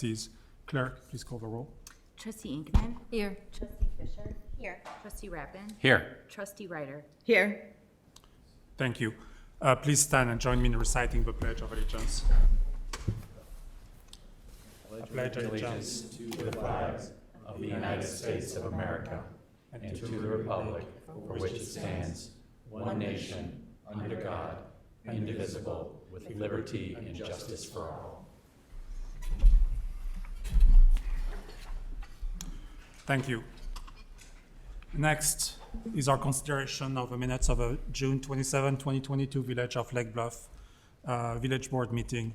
Trustees. Clerk, please call the roll. Trustee Inkman? Here. Trustee Fisher? Here. Trustee Rappin? Here. Trustee Ryder? Here. Thank you. Please stand and join me in reciting the Pledge of Allegiance. I pledge allegiance to the flag of the United States of America and to the republic for which it stands, one nation, under God, indivisible, with liberty and justice for all. Thank you. Next is our consideration of the minutes of a June 27, 2022 Village of Lake Bluff Village Board meeting.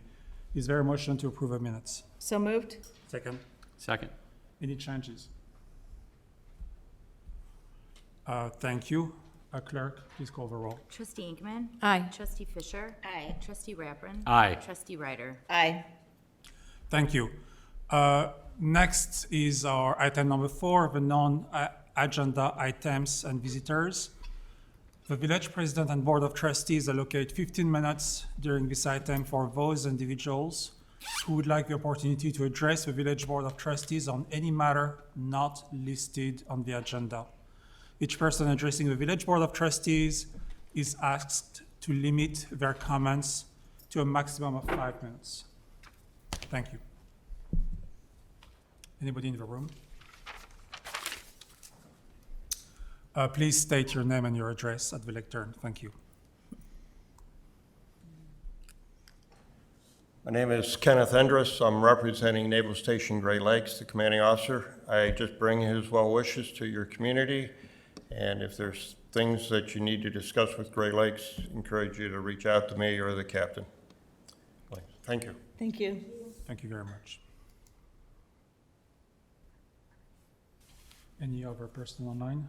Is there a motion to approve the minutes? So moved. Second. Second. Any changes? Thank you. Clerk, please call the roll. Trustee Inkman? Aye. Trustee Fisher? Aye. Trustee Rappin? Aye. Trustee Ryder? Aye. Thank you. Next is our item number 4, the non-agenda items and visitors. The Village President and Board of Trustees allocate 15 minutes during this item for those individuals who would like the opportunity to address the Village Board of Trustees on any matter not listed on the agenda. Each person addressing the Village Board of Trustees is asked to limit their comments to a maximum of 5 minutes. Thank you. Anybody in the room? Please state your name and your address at the lectern. Thank you. My name is Kenneth Endress. I'm representing Naval Station Great Lakes, the commanding officer. I just bring his well wishes to your community, and if there's things that you need to discuss with Great Lakes, encourage you to reach out to me or the captain. Thank you. Thank you. Thank you very much. Any other person online?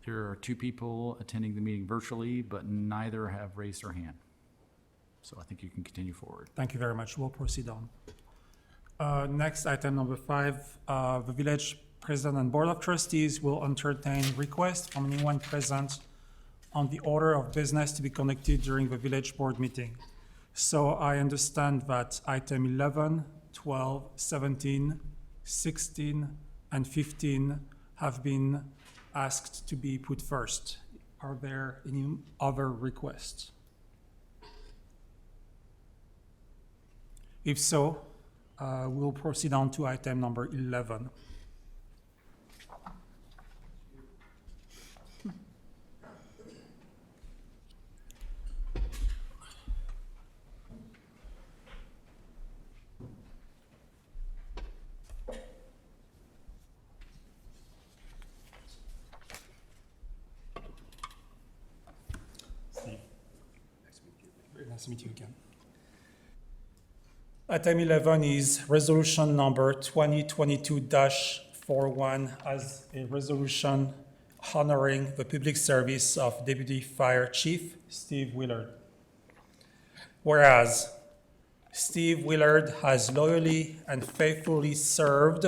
There are 2 people attending the meeting virtually, but neither have raised their hand. So I think you can continue forward. Thank you very much. We'll proceed on. Next, item number 5, the Village President and Board of Trustees will entertain requests from anyone present on the order of business to be conducted during the Village Board meeting. So I understand that item 11, 12, 17, 16, and 15 have been asked to be put first. Are there any other requests? If so, we'll proceed on to item number 11. Steve, nice to meet you again. Item 11 is resolution number 2022-41 as a resolution honoring the public service of Deputy Fire Chief Steve Willard. Whereas Steve Willard has loyally and faithfully served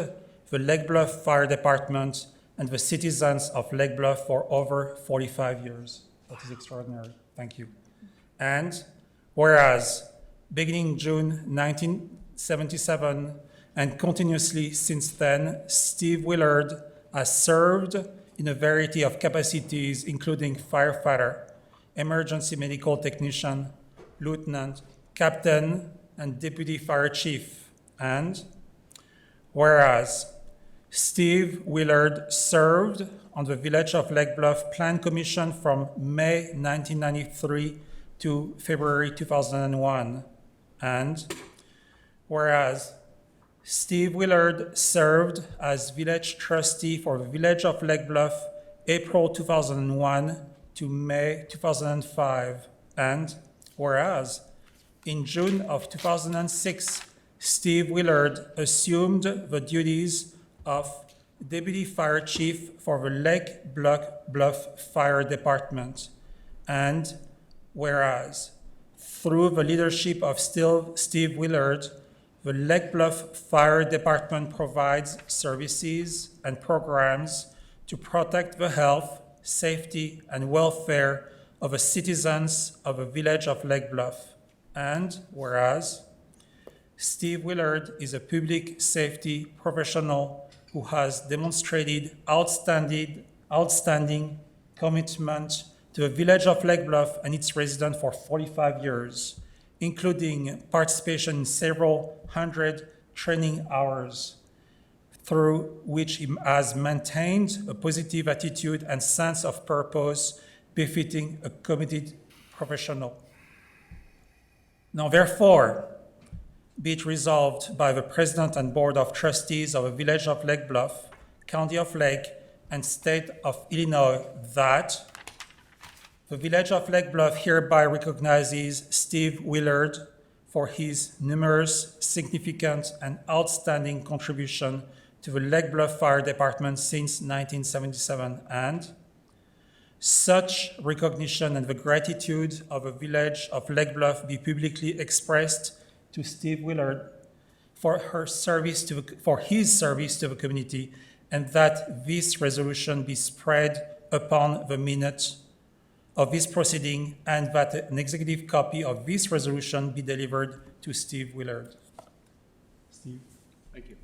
the Lake Bluff Fire Department and the citizens of Lake Bluff for over 45 years. That is extraordinary. Thank you. And whereas beginning June 1977 and continuously since then, Steve Willard has served in a variety of capacities, including firefighter, emergency medical technician, lieutenant, captain, and deputy fire chief. And whereas Steve Willard served on the Village of Lake Bluff Plan Commission from May 1993 to February 2001. And whereas Steve Willard served as village trustee for the Village of Lake Bluff, April 2001 to May 2005. And whereas in June of 2006, Steve Willard assumed the duties of Deputy Fire Chief for the Lake Bluff Fire Department. And whereas through the leadership of Steve Willard, the Lake Bluff Fire Department provides services and programs to protect the health, safety, and welfare of the citizens of the Village of Lake Bluff. And whereas Steve Willard is a public safety professional who has demonstrated outstanding commitment to the village of Lake Bluff and its residents for 45 years, including participation in several hundred training hours, through which he has maintained a positive attitude and sense of purpose befitting a committed professional. Now, therefore, be it resolved by the President and Board of Trustees of the Village of Lake Bluff, County of Lake, and State of Illinois that the Village of Lake Bluff hereby recognizes Steve Willard for his numerous, significant, and outstanding contribution to the Lake Bluff Fire Department since 1977, and such recognition and the gratitude of the Village of Lake Bluff be publicly expressed to Steve Willard for his service to the community, and that this resolution be spread upon the minutes of this proceeding, and that an executive copy of this resolution be delivered to Steve Willard. Steve. Thank you.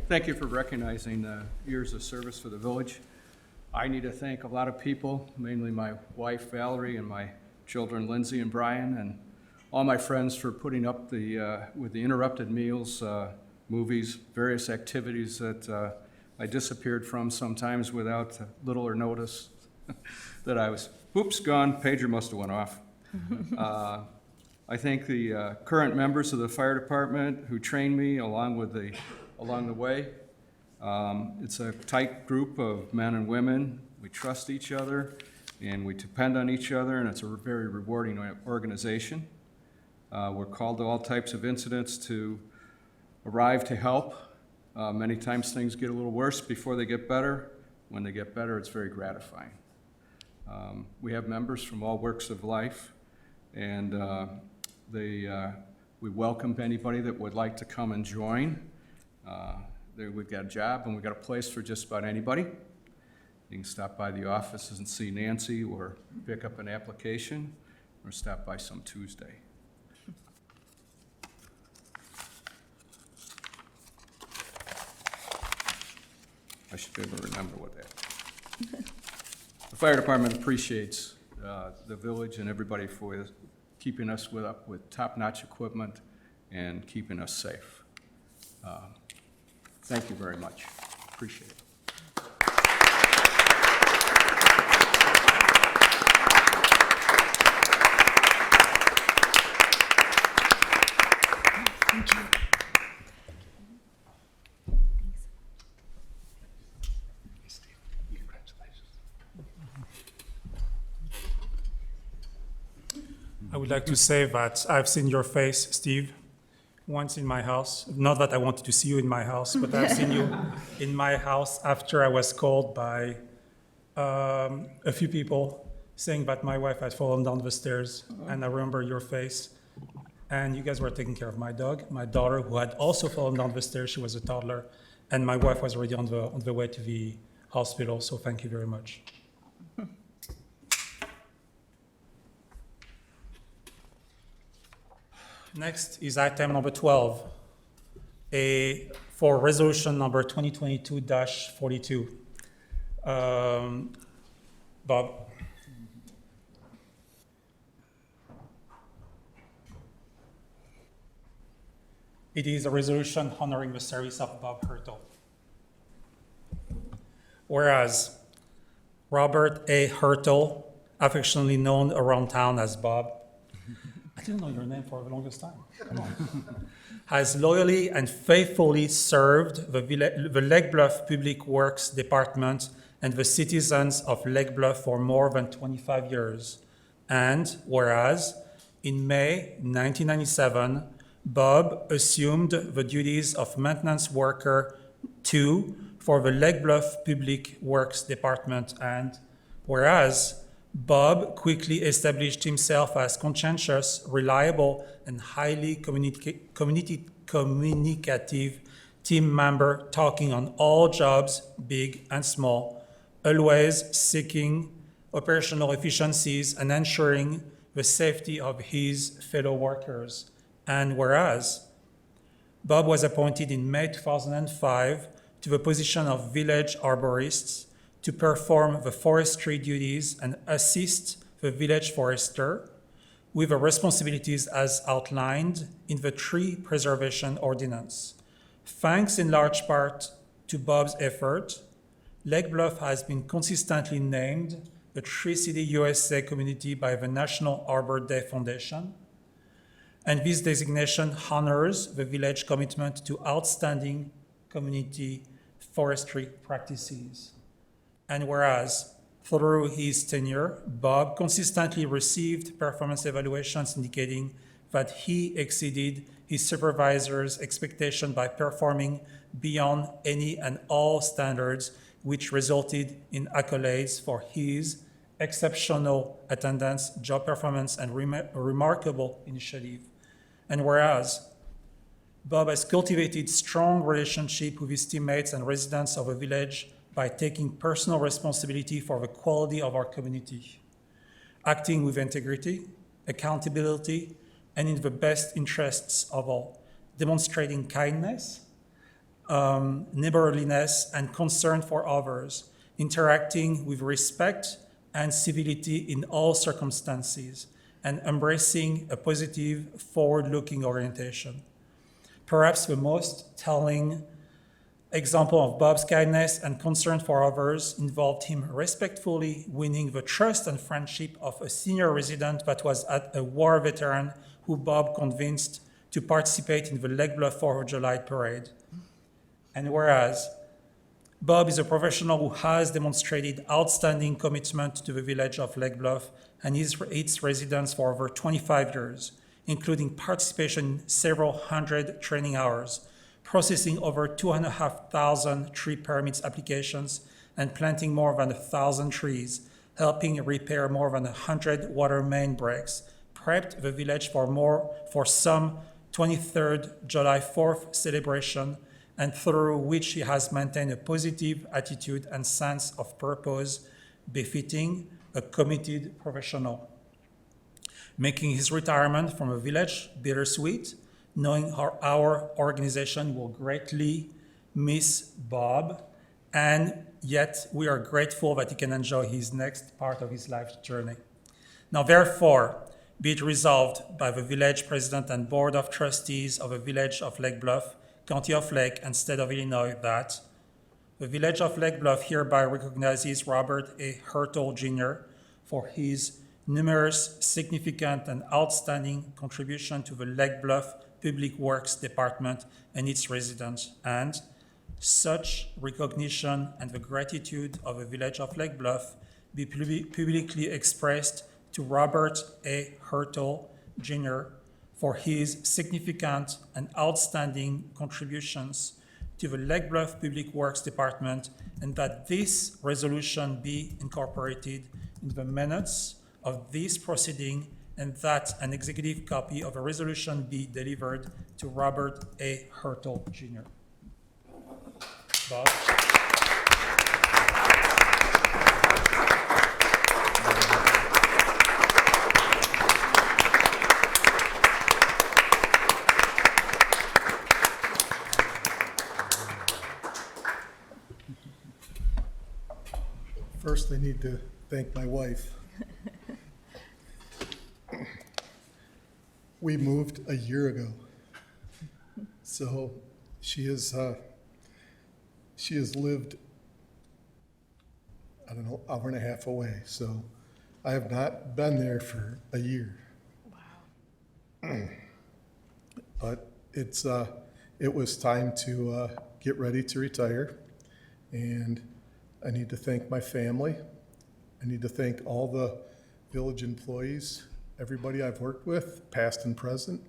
Thank you for recognizing years of service for the village. I need to thank a lot of people, mainly my wife Valerie and my children Lindsay and Brian, and all my friends for putting up with the interrupted meals, movies, various activities that I disappeared from sometimes without little or notice that I was, oops, gone, pager must have went off. I thank the current members of the fire department who trained me along the way. It's a tight group of men and women. We trust each other and we depend on each other, and it's a very rewarding organization. We're called to all types of incidents to arrive to help. Many times things get a little worse before they get better. When they get better, it's very gratifying. We have members from all walks of life, and we welcome anybody that would like to come and join. We've got a job and we've got a place for just about anybody. You can stop by the offices and see Nancy, or pick up an application, or stop by some Tuesday. I should be able to remember what that. The fire department appreciates the village and everybody for keeping us up with top-notch equipment and keeping us safe. Thank you very much. Appreciate it. Thank you. I would like to say that I've seen your face, Steve, once in my house. Not that I wanted to see you in my house, but I've seen you in my house after I was called by a few people saying that my wife had fallen down the stairs, and I remember your face. And you guys were taking care of my dog, my daughter, who had also fallen down the stairs. She was a toddler, and my wife was already on the way to the hospital. So thank you very much. Next is item number 12, for resolution number 2022-42. Bob. It is a resolution honoring the service of Bob Hurtle. Whereas Robert A. Hurtle, affectionately known around town as Bob, I didn't know your name for the longest time. Come on. Has loyally and faithfully served the Lake Bluff Public Works Department and the citizens of Lake Bluff for more than 25 years. And whereas in May 1997, Bob assumed the duties of maintenance worker 2 for the Lake Bluff Public Works Department, and whereas Bob quickly established himself as conscientious, reliable, and highly communicative team member, talking on all jobs, big and small, always seeking operational efficiencies and ensuring the safety of his fellow workers. And whereas Bob was appointed in May 2005 to the position of village arborist to perform the forestry duties and assist the village forester with the responsibilities as outlined in the Tree Preservation Ordinance. Thanks in large part to Bob's effort, Lake Bluff has been consistently named the Tree City USA community by the National Arbor Day Foundation, and this designation honors the village commitment to outstanding community forestry practices. And whereas through his tenure, Bob consistently received performance evaluations indicating that he exceeded his supervisor's expectation by performing beyond any and all standards, which resulted in accolades for his exceptional attendance, job performance, and remarkable initiative. And whereas Bob has cultivated strong relationship with his teammates and residents of the village by taking personal responsibility for the quality of our community, acting with integrity, accountability, and in the best interests of all, demonstrating kindness, neighborliness, and concern for others, interacting with respect and civility in all circumstances, and embracing a positive, forward-looking orientation. Perhaps the most telling example of Bob's kindness and concern for others involved him respectfully winning the trust and friendship of a senior resident that was a war veteran who Bob convinced to participate in the Lake Bluff 4th of July parade. And whereas Bob is a professional who has demonstrated outstanding commitment to the village of Lake Bluff and its residents for over 25 years, including participation in several hundred training hours, processing over 2,500 tree permits applications, and planting more than 1,000 trees, helping repair more than 100 water main breaks, prepped the village for some 23rd July 4th celebration, and through which he has maintained a positive attitude and sense of purpose befitting a committed professional, making his retirement from a village bittersweet, knowing how our organization will greatly miss Bob, and yet we are grateful that he can enjoy his next part of his life's journey. Now, therefore, be it resolved by the village president and board of trustees of the village of Lake Bluff, County of Lake, and State of Illinois, that the village of Lake Bluff hereby recognizes Robert A. Hertel Jr. for his numerous, significant, and outstanding contribution to the Lake Bluff Public Works Department and its residents, and such recognition and the gratitude of the village of Lake Bluff be publicly expressed to Robert A. Hertel Jr. for his significant and outstanding contributions to the Lake Bluff Public Works Department, and that this resolution be incorporated into the minutes of this proceeding, and that an executive copy of a resolution be delivered to Robert A. Hertel Jr. Bob? First, I need to thank my wife. We moved a year ago, so she has lived, I don't know, hour and a half away. So I have not been there for a year. Wow. But it was time to get ready to retire, and I need to thank my family. I need to thank all the village employees, everybody I've worked with, past and present.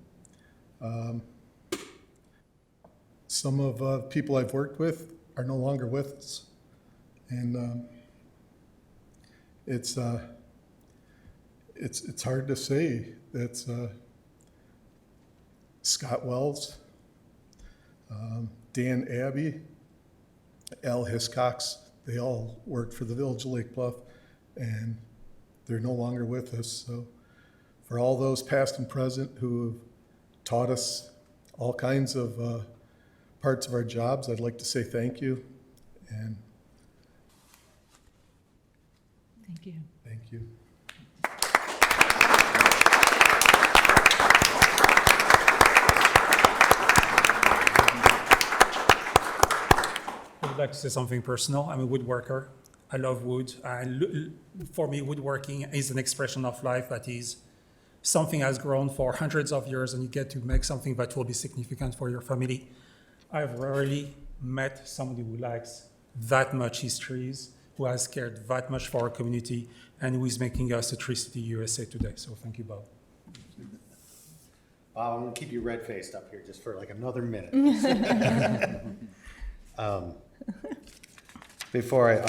Some of the people I've worked with are no longer with us. And it's it's hard to say. That's Scott Wells, Dan Abbey, Al Hiscox. They all worked for the Village of Lake Bluff, and they're no longer with us. So for all those past and present who have taught us all kinds of parts of our jobs, I'd like to say thank you. And Thank you. thank you. I would like to say something personal. I'm a woodworker. I love wood. For me, woodworking is an expression of life that is something has grown for hundreds of years, and you get to make something that will be significant for your family. I've rarely met somebody who likes that much histories, who has cared that much for our community, and who is making us a Tri-City USA today. So thank you, Bob. Bob, I'm gonna keep you red-faced up here just for like another minute. Before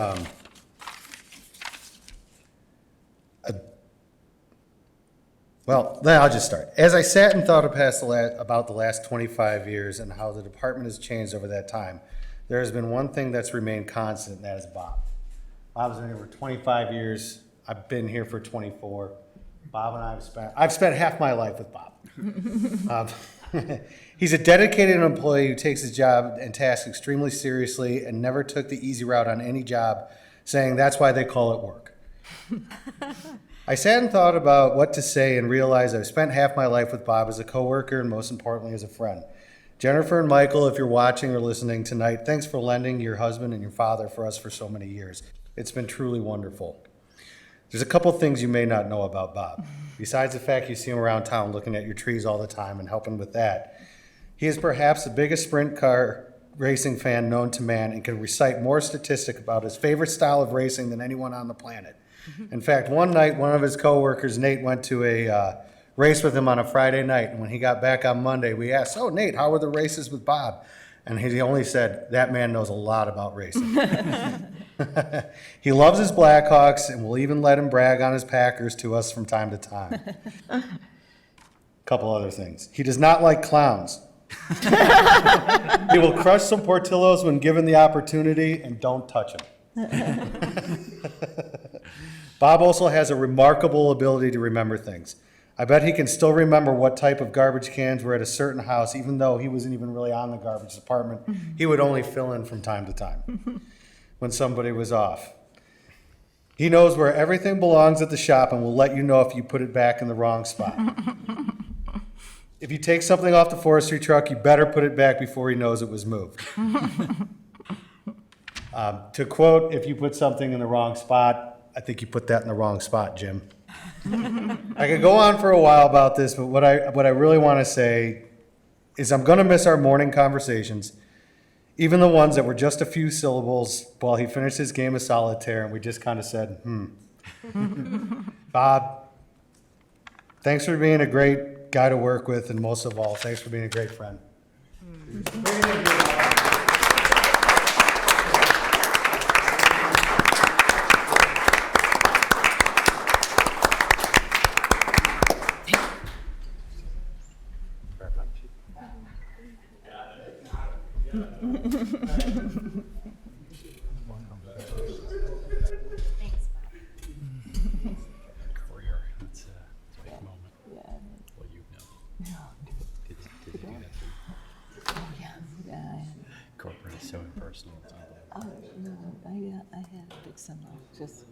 well, then I'll just start. As I sat and thought about the last 25 years and how the department has changed over that time, there has been one thing that's remained constant, and that is Bob. Bob's been here for 25 years. I've been here for 24. Bob and I've spent half my life with Bob. He's a dedicated employee who takes his job and tasks extremely seriously and never took the easy route on any job, saying that's why they call it work. I sat and thought about what to say and realized I've spent half my life with Bob as a coworker and most importantly as a friend. Jennifer and Michael, if you're watching or listening tonight, thanks for lending your husband and your father for us for so many years. It's been truly wonderful. There's a couple things you may not know about Bob. Besides the fact you see him around town looking at your trees all the time and helping with that, he is perhaps the biggest sprint car racing fan known to man and can recite more statistics about his favorite style of racing than anyone on the planet. In fact, one night, one of his coworkers, Nate, went to a race with him on a Friday night, and when he got back on Monday, we asked, "Oh, Nate, how were the races with Bob?" And he only said, "That man knows a lot about racing." He loves his Blackhawks and will even let him brag on his Packers to us from time to time. Couple other things. He does not like clowns. He will crush some Portillos when given the opportunity, and don't touch him. Bob also has a remarkable ability to remember things. I bet he can still remember what type of garbage cans were at a certain house, even though he wasn't even really on the garbage department. He would only fill in from time to time when somebody was off. He knows where everything belongs at the shop and will let you know if you put it back in the wrong spot. If you take something off the forestry truck, you better put it back before he knows it was moved. To quote, if you put something in the wrong spot, I think you put that in the wrong spot, Jim. I could go on for a while about this, but what I really want to say is I'm going to miss our morning conversations, even the ones that were just a few syllables while he finished his game of solitaire and we just kind of said, Bob, thanks for being a great guy to work with, and most of all, thanks for being a great friend. Career, that's a big moment. Well, you know. Did you do that? Corporate is so impersonal. It's unbelievable. No, I had a big send off. Just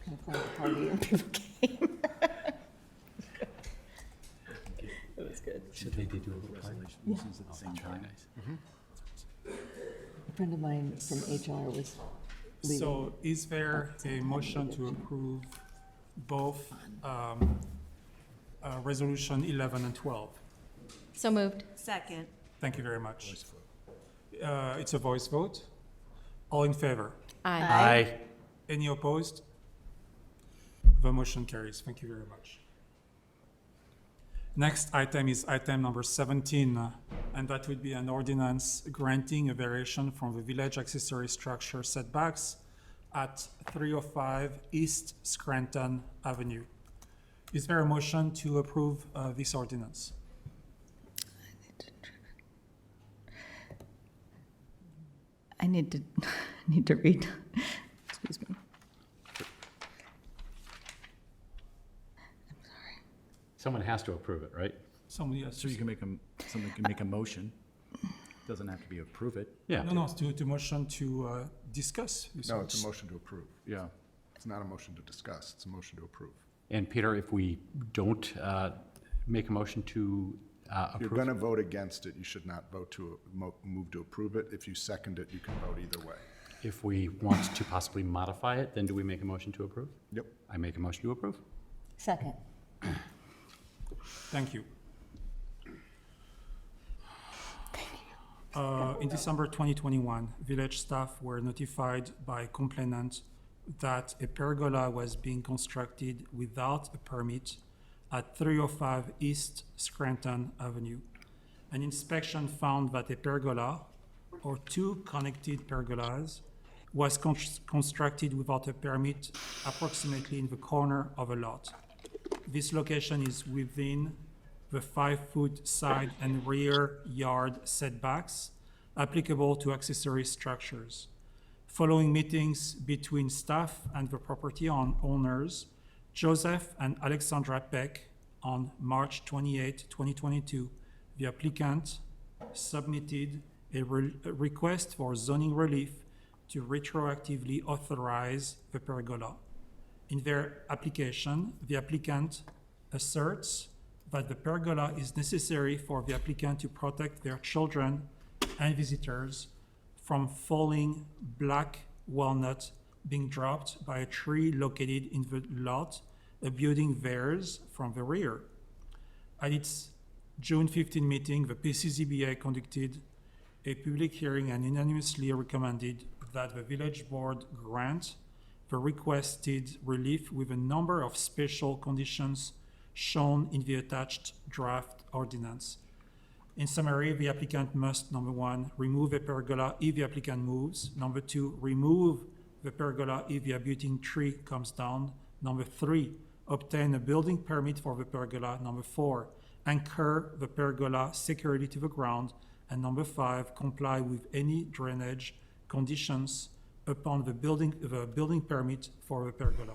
kind of playing the party and people came. It was good. Should they do a little party? Yeah. Oh, that's really nice. A friend of mine from HR was leaving. So is there a motion to approve both Resolution 11 and 12? So moved. Second. Thank you very much. It's a voice vote. All in favor? Aye. Any opposed? The motion carries. Thank you very much. Next item is item number 17, and that would be an ordinance granting a variation from the village accessory structure setbacks at 305 East Scranton Avenue. Is there a motion to approve this ordinance? I need to read. Excuse me. Someone has to approve it, right? Somebody else. So you can make someone can make a motion. Doesn't have to be approve it. Yeah. No, to motion to discuss this. No, it's a motion to approve. Yeah. It's not a motion to discuss, it's a motion to approve. And Peter, if we don't make a motion to If you're approve, gonna vote against it, you should not vote to, move to approve it. If you second it, you can vote either way. if we want to possibly modify it, then do we make a motion to approve? Yep. I make a motion to approve. Second. Thank you. In December 2021, village staff were notified by complainant that a pergola was being constructed without a permit at 305 East Scranton Avenue. An inspection found that a pergola, or two connected pergolas, was constructed without a permit approximately in the corner of a lot. This location is within the 5-foot side and rear yard setbacks applicable to accessory structures. Following meetings between staff and the property owners, Joseph and Alexandra Peck, on March 28, 2022, the applicant submitted a request for zoning relief to retroactively authorize the pergola. In their application, the applicant asserts that the pergola is necessary for the applicant to protect their children and visitors from falling black walnut being dropped by a tree located in the lot abutting theirs from the rear. At its June 15 meeting, the PCZBA conducted a public hearing and unanimously recommended that the village board grant the requested relief with a number of special conditions shown in the attached draft ordinance. In summary, the applicant must, number one, remove a pergola if the applicant moves. Number two, remove the pergola if the abutting tree comes down. Number three, obtain a building permit for the pergola. Number four, anchor the pergola securely to the ground. And number five, comply with any drainage conditions upon the building permit for the pergola.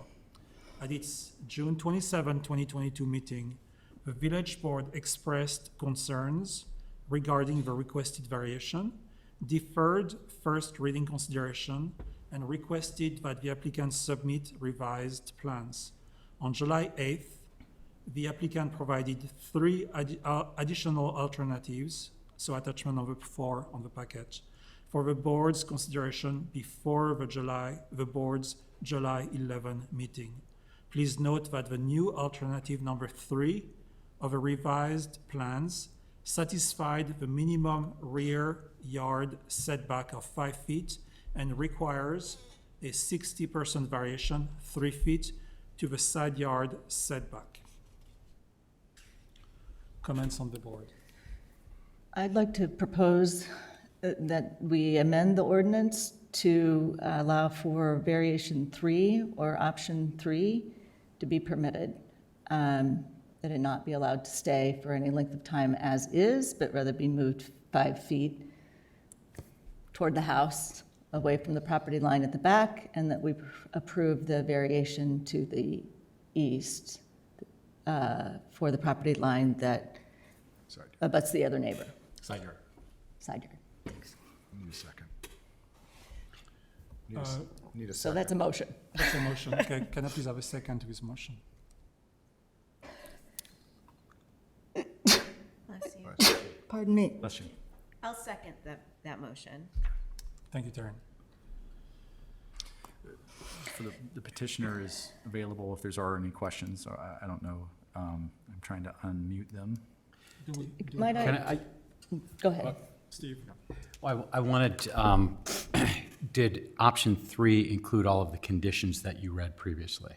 At its June 27, 2022 meeting, the village board expressed concerns regarding the requested variation, deferred first reading consideration, and requested that the applicant submit revised plans. On July 8th, the applicant provided three additional alternatives, so attachment number 4 on the package, for the board's consideration before the board's July 11 meeting. Please note that the new alternative number 3 of the revised plans satisfied the minimum rear yard setback of 5 feet and requires a 60% variation, 3 feet, to the side yard setback. Comments on the board? I'd like to propose that we amend the ordinance to allow for variation 3 or option 3 to be permitted, that it not be allowed to stay for any length of time as is, but rather be moved 5 feet toward the house, away from the property line at the back, and that we approve the variation to the east for the property line that Side. abuts the other neighbor, Side yard. side yard. Need a second. Need a So second. that's a motion. That's a motion. Okay, can I please have a second to this motion? Bless you. Pardon me. Bless you. I'll second that motion. Thank you, Taryn. For the petitioner is available if there's any questions. So I don't know. I'm trying to unmute them. Might Can I, I, go ahead. Steve? I wanted, did option 3 include all of the conditions that you read previously?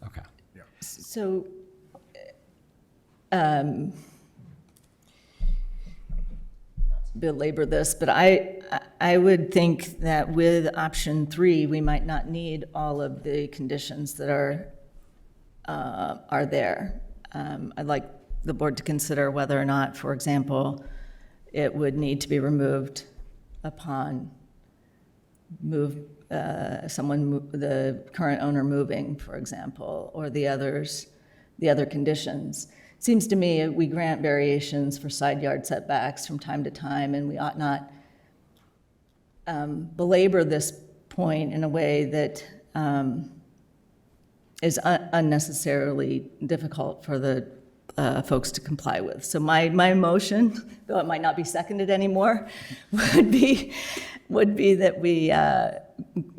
Okay. So, belabor this, but I I would think that with option 3, we might not need all of the conditions that are there. I'd like the board to consider whether or not, for example, it would need to be removed upon the current owner moving, for example, or the other conditions. It seems to me we grant variations for side yard setbacks from time to time, and we ought not belabor this point in a way that is unnecessarily difficult for the folks to comply with. So my motion, though it might not be seconded anymore, would be that we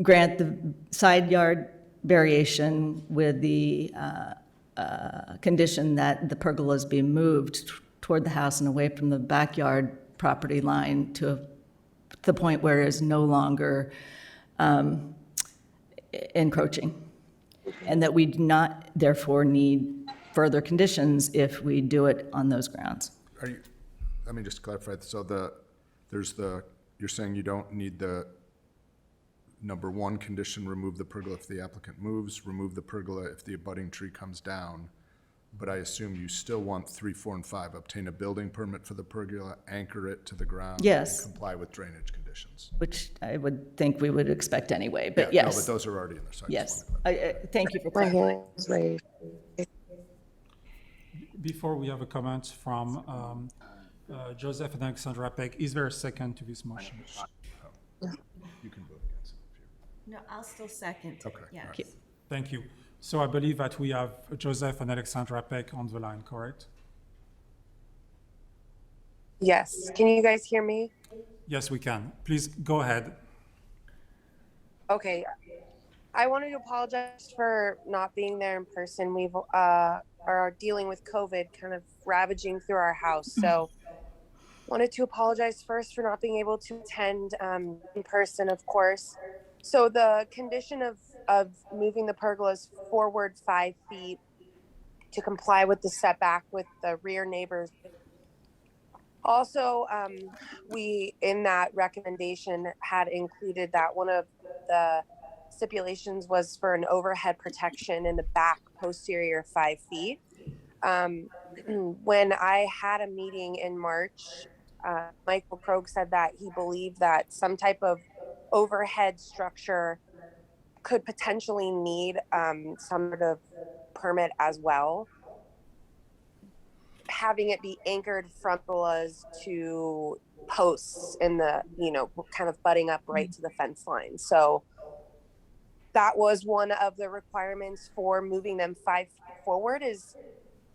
grant the side yard variation with the condition that the pergolas be moved toward the house and away from the backyard property line to the point where it is no longer encroaching, and that we do not therefore need further conditions if we do it on those grounds. Are you, let me just clarify, so you're saying you don't need the number 1 condition, remove the pergola if the applicant moves, remove the pergola if the abutting tree comes down, but I assume you still want 3, 4, and 5, obtain a building permit for the pergola, anchor it to the ground. Yes. And comply with drainage conditions. Which I would think we would expect anyway, but Yeah, yes. no, but those are already in there, so I just Yes. wanted to Thank you for My clarifying. hand is raised. Before we have a comment from Joseph and Alexandra Peck, is there a second to this motion? You can vote against it if No, I'll still second. Okay, all Yes. right. Thank you. So I believe that we have Joseph and Alexandra Peck on the line, correct? Yes. Can you guys hear me? Yes, we can. Please go ahead. Okay. I wanted to apologize for not being there in person. We've are dealing with COVID kind of ravaging through our house. So wanted to apologize first for not being able to attend in person, of course. So the condition of moving the pergolas forward 5 feet to comply with the setback with the rear neighbors. Also, we, in that recommendation, had included that one of the stipulations was for an overhead protection in the back posterior 5 feet. When I had a meeting in March, Michael Krogh said that he believed that some type of overhead structure could potentially need some sort of permit as well. Having it be anchored frontalas to posts in the, kind of butting up right to the fence line. So that was one of the requirements for moving them 5 feet forward, is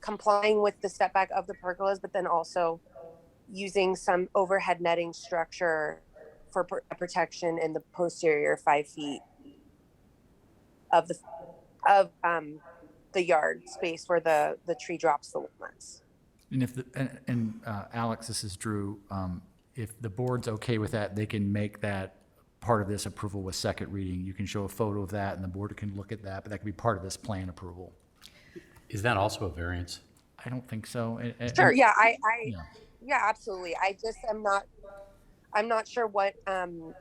complying with the setback of the pergolas, but then also using some overhead netting structure for protection in the posterior 5 feet of the yard space where the tree drops the walnuts. And if Alex, this is Drew, if the board's okay with that, they can make that part of this approval with second reading. You can show a photo of that and the board can look at that, but that can be part of this plan approval. Is that also a variance? I don't think so. Sure. Yeah. Yeah. Yeah, absolutely. I'm not sure what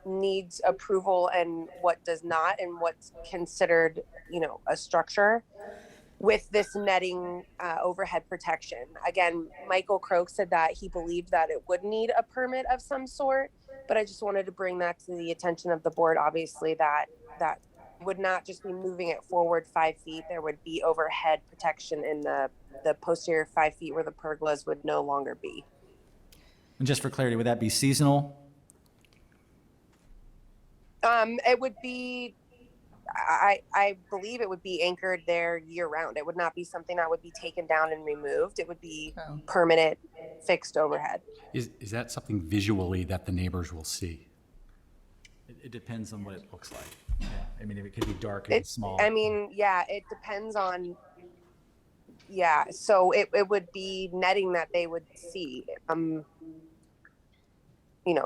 needs approval and what does not, and what's considered, a structure with this netting overhead protection. Again, Michael Krogh said that he believed that it would need a permit of some sort, but I just wanted to bring that to the attention of the board. Obviously, that would not just be moving it forward 5 feet. There would be overhead protection in the posterior 5 feet where the pergolas would no longer be. And just for clarity, would that be seasonal? It would be, I believe it would be anchored there year round. It would not be something that would be taken down and removed. It would be permanent, fixed overhead. Is that something visually that the neighbors will see? It depends on what it looks like. Yeah. I mean, if it could be dark and small. Yeah, it depends on, so it would be netting that they would see,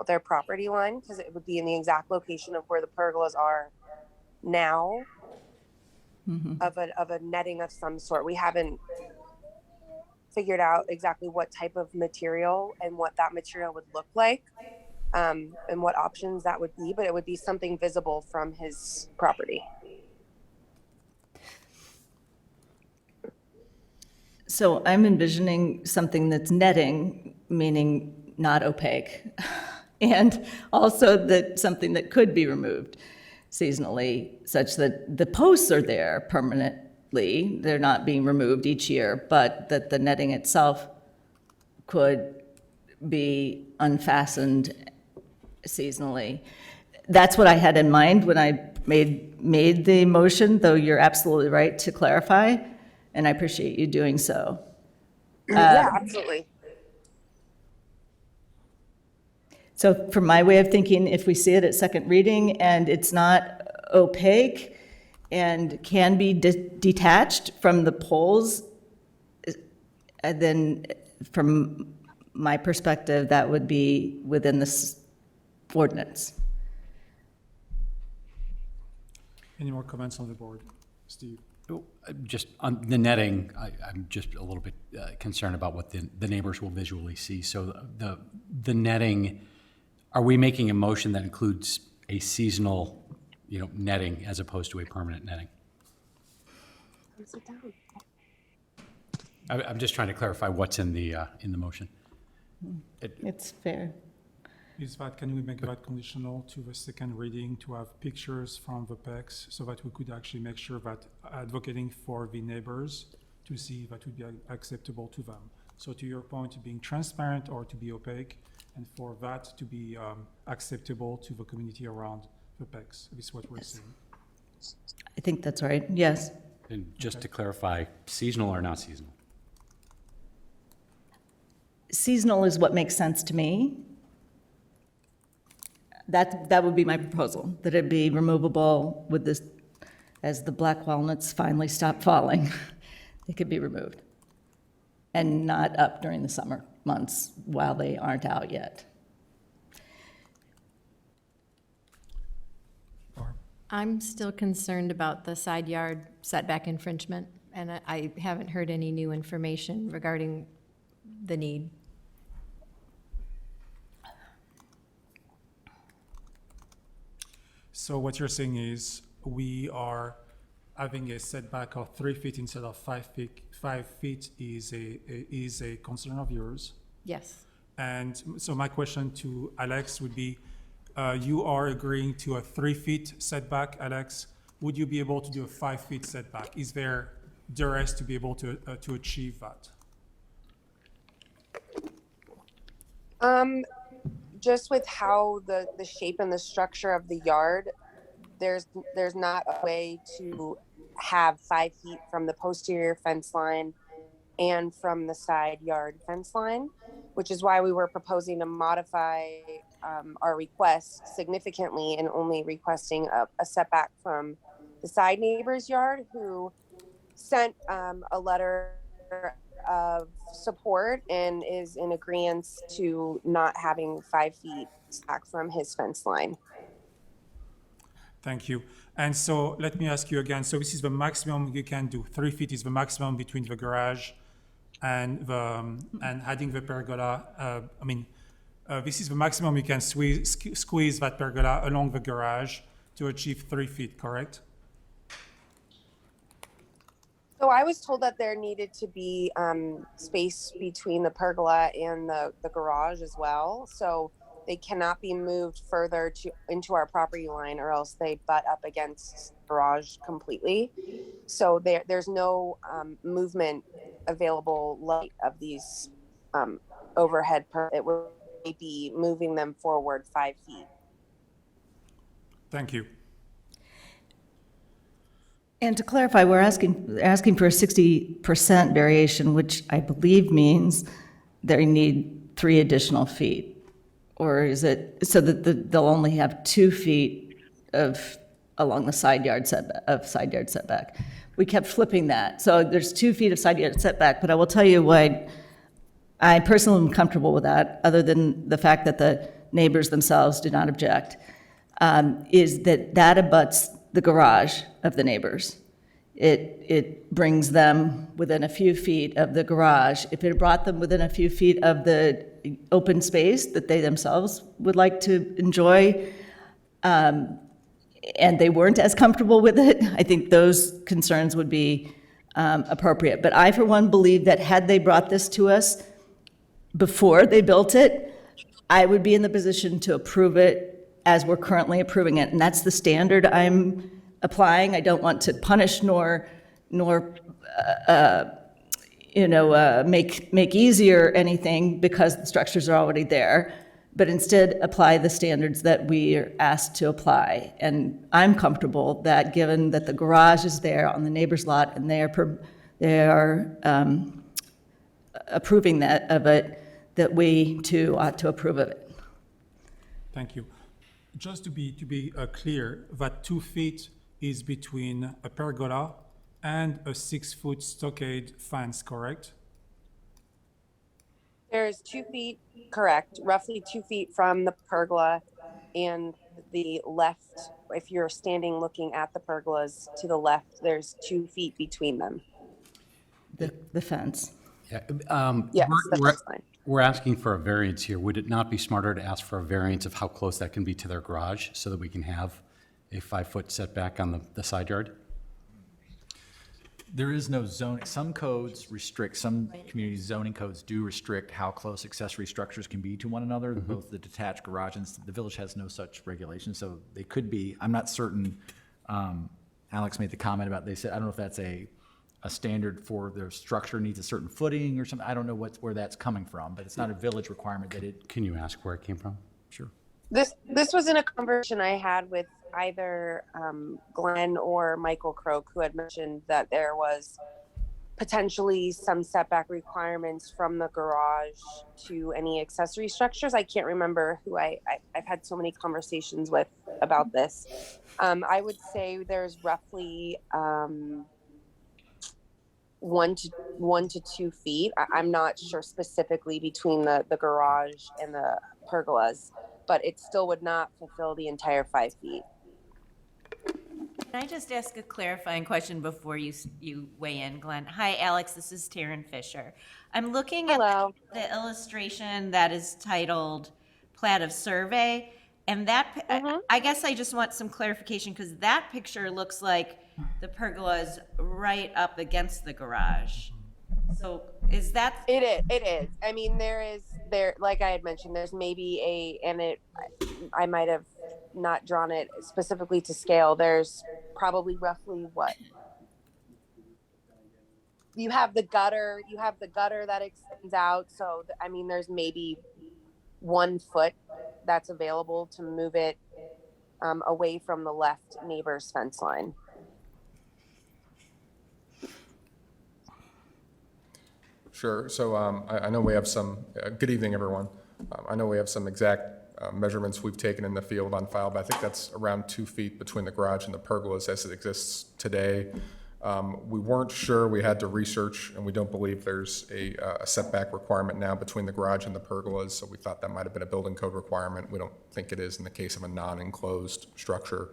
their property line, because it would be in the exact location of where the pergolas are now, of a netting of some sort. We haven't figured out exactly what type of material and what that material would look like. and what options that would be, but it would be something visible from his property. So I'm envisioning something that's netting, meaning not opaque, and also that something that could be removed seasonally, such that the posts are there permanently, they're not being removed each year, but that the netting itself could be unfastened seasonally. That's what I had in mind when I made the motion, though you're absolutely right to clarify, and I appreciate you doing so. Yeah, absolutely. So from my way of thinking, if we see it at second reading and it's not opaque and can be detached from the poles, then from my perspective, that would be within this ordinance. Any more comments on the board? Steve? Just on the netting, I'm just a little bit concerned about what the neighbors will visually see. So the netting, are we making a motion that includes a seasonal, netting as opposed to a permanent netting? I'm just trying to clarify what's in the motion. It's fair. Is that, can we make that conditional to the second reading to have pictures from the PECs so that we could actually make sure that advocating for the neighbors to see that would be acceptable to them? So to your point, being transparent or to be opaque, and for that to be acceptable to the community around the PECs. This is what we're saying. I think that's right, yes. And just to clarify, seasonal or not seasonal? Seasonal is what makes sense to me. That would be my proposal, that it be removable with this, as the black walnuts finally stop falling, they could be removed. And not up during the summer months while they aren't out yet. I'm still concerned about the side yard setback infringement, and I haven't heard any new information regarding the need. So what you're saying is we are having a setback of 3 feet instead of 5 feet. 5 feet is a concern of yours. Yes. And so my question to Alex would be, you are agreeing to a 3 feet setback, Alex. Would you be able to do a 5 feet setback? Is there duress to be able to achieve that? Just with how the shape and the structure of the yard, there's not a way to have 5 feet from the posterior fence line and from the side yard fence line, which is why we were proposing to modify our request significantly and only requesting a setback from the side neighbor's yard, who sent a letter of support and is in agreement to not having 5 feet back from his fence line. Thank you. And so let me ask you again. So this is the maximum you can do. 3 feet is the maximum between the garage and adding the pergola. This is the maximum you can squeeze that pergola along the garage to achieve 3 feet, correct? So I was told that there needed to be space between the pergola and the garage as well. So they cannot be moved further into our property line, or else they butt up against the garage completely. So there's no movement available light of these overhead. It would be moving them forward 5 feet. Thank you. And to clarify, we're asking for a 60% variation, which I believe means they need 3 additional feet. Or is it so that they'll only have 2 feet along the side yard setback? We kept flipping that. So there's 2 feet of side yard setback, but I will tell you why I personally am comfortable with that, other than the fact that the neighbors themselves do not object, is that abuts the garage of the neighbors. It brings them within a few feet of the garage. If it brought them within a few feet of the open space that they themselves would like to enjoy, and they weren't as comfortable with it, I think those concerns would be appropriate. But I, for one, believe that had they brought this to us before they built it, I would be in the position to approve it as we're currently approving it. And that's the standard I'm applying. I don't want to punish nor make easier anything because the structures are already there, but instead apply the standards that we are asked to apply. And I'm comfortable that, given that the garage is there on the neighbor's lot and they are approving that of it, that we too ought to approve of it. Thank you. Just to be clear, that 2 feet is between a pergola and a 6-foot stockade fence, correct? There's 2 feet, correct, roughly 2 feet from the pergola and the left, if you're standing looking at the pergolas to the left, there's 2 feet between them. The fence. Yeah, Yes, that's fine. we're asking for a variance here. Would it not be smarter to ask for a variance of how close that can be to their garage so that we can have a 5-foot setback on the side yard? There is no zoning. Some codes restrict, some community zoning codes do restrict how close accessory structures can be to one another, both the detached garage and the village has no such regulation, so they could be. I'm not certain, Alex made the comment about, they said, I don't know if that's a standard for their structure needs a certain footing or something. I don't know where that's coming from, but it's not a village requirement that it. Can you ask where it came from? Sure. This was in a conversation I had with either Glenn or Michael Croak, who had mentioned that there was potentially some setback requirements from the garage to any accessory structures. I can't remember who I've had so many conversations with about this. I would say there's roughly 1 to 2 feet. I'm not sure specifically between the garage and the pergolas, but it still would not fulfill the entire 5 feet. Can I just ask a clarifying question before you weigh in, Glenn? Hi, Alex, this is Taryn Fisher. I'm looking at Hello. the illustration that is titled Plat of Survey, and that, I guess I just want some clarification, because that picture looks like the pergola is right up against the garage. So is that? It is. I mean, there, like I had mentioned, there's maybe I might have not drawn it specifically to scale. There's probably roughly what? You have the gutter that extends out. So, I mean, there's maybe 1 foot that's available to move it away from the left neighbor's fence line. Sure. So I know we have some, good evening, everyone. I know we have some exact measurements we've taken in the field on file, but I think that's around 2 feet between the garage and the pergolas as it exists today. We weren't sure, we had to research, and we don't believe there's a setback requirement now between the garage and the pergolas, so we thought that might have been a building code requirement. We don't think it is in the case of a non-enclosed structure.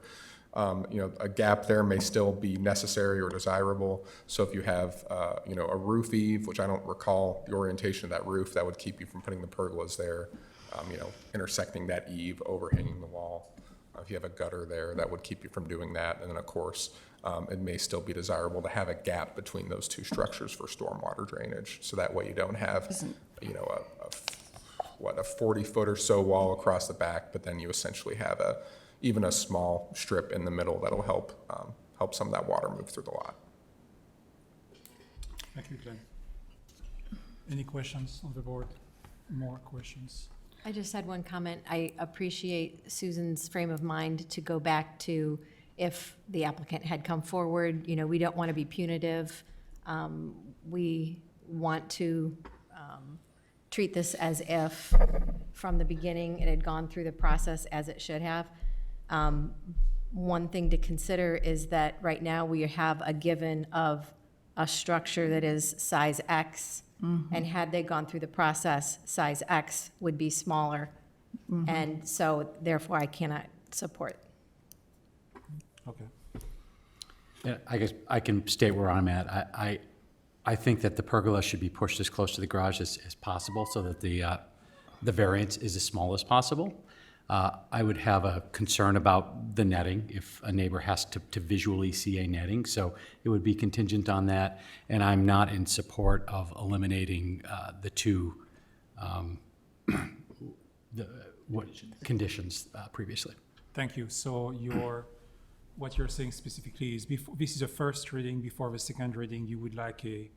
A gap there may still be necessary or desirable. So if you have, a roof eave, which I don't recall the orientation of that roof, that would keep you from putting the pergolas there, intersecting that eave, overhanging the wall. If you have a gutter there, that would keep you from doing that. And then, of course, it may still be desirable to have a gap between those two structures for stormwater drainage. So that way you don't have, a 40-foot or so wall across the back, but then you essentially have even a small strip in the middle that'll help some of that water move through the lot. Thank you, Glenn. Any questions on the board? More questions? I just had one comment. I appreciate Susan's frame of mind to go back to if the applicant had come forward. We don't want to be punitive. We want to treat this as if from the beginning it had gone through the process as it should have. One thing to consider is that right now we have a given of a structure that is size X, and had they gone through the process, size X would be smaller. And so therefore I cannot support. Okay. Yeah, I guess I can state where I'm at. I think that the pergola should be pushed as close to the garage as possible so that the the variance is as small as possible. I would have a concern about the netting, if a neighbor has to visually see a netting, so it would be contingent on that, and I'm not in support of eliminating the two conditions previously. Thank you. So what you're saying specifically is this is a first reading. Before the second reading, you would like a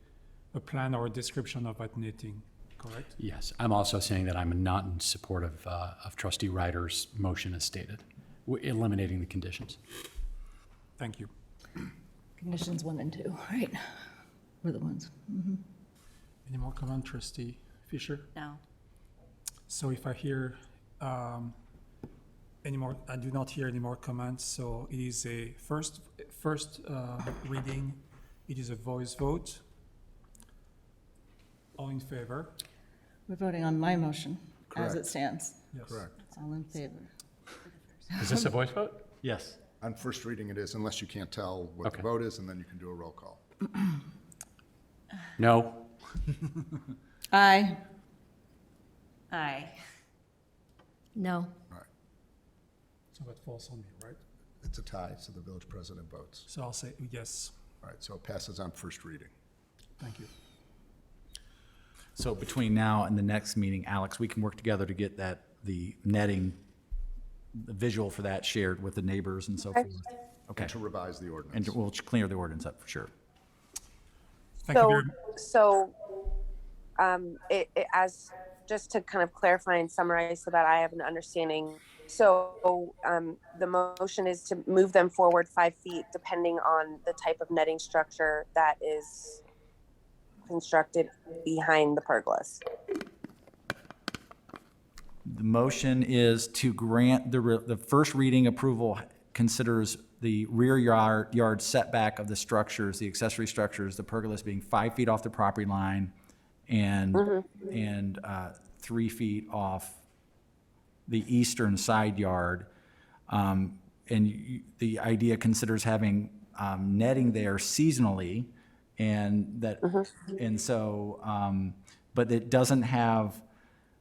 plan or a description of that netting, correct? Yes, I'm also saying that I'm not in support of Trustee Ryder's motion as stated, eliminating the conditions. Thank you. Conditions 1 and 2, right? Were the ones. Any more comment, Trustee Fisher? No. So if I hear any more, I do not hear any more comments. So it is a first reading. It is a voice vote. All in favor? We're voting on my motion as Correct. it stands. Yes. Correct. All in favor. Is this a voice vote? Yes. On first reading it is, unless you can't tell what the Okay. vote is, and then you can do a roll call. No? Aye. Aye. No. So that falls on me, right? It's a tie, so the village president votes. So I'll say yes. All right, so it passes on first reading. Thank you. So between now and the next meeting, Alex, we can work together to get the netting, the visual for that shared with the neighbors and so forth. Okay, To revise the and ordinance. we'll clear the ordinance up for sure. Thank you very So, as, just to kind of clarify and summarize so that I have an understanding. So, the motion is to move them forward 5 feet depending on the type of netting structure that is constructed behind the pergolas. The motion is to grant the first reading approval considers the rear yard setback of the structures, the accessory structures, the pergolas being 5 feet off the property line and 3 feet off the eastern side yard. The idea considers having netting there seasonally, and that, and so, but it doesn't have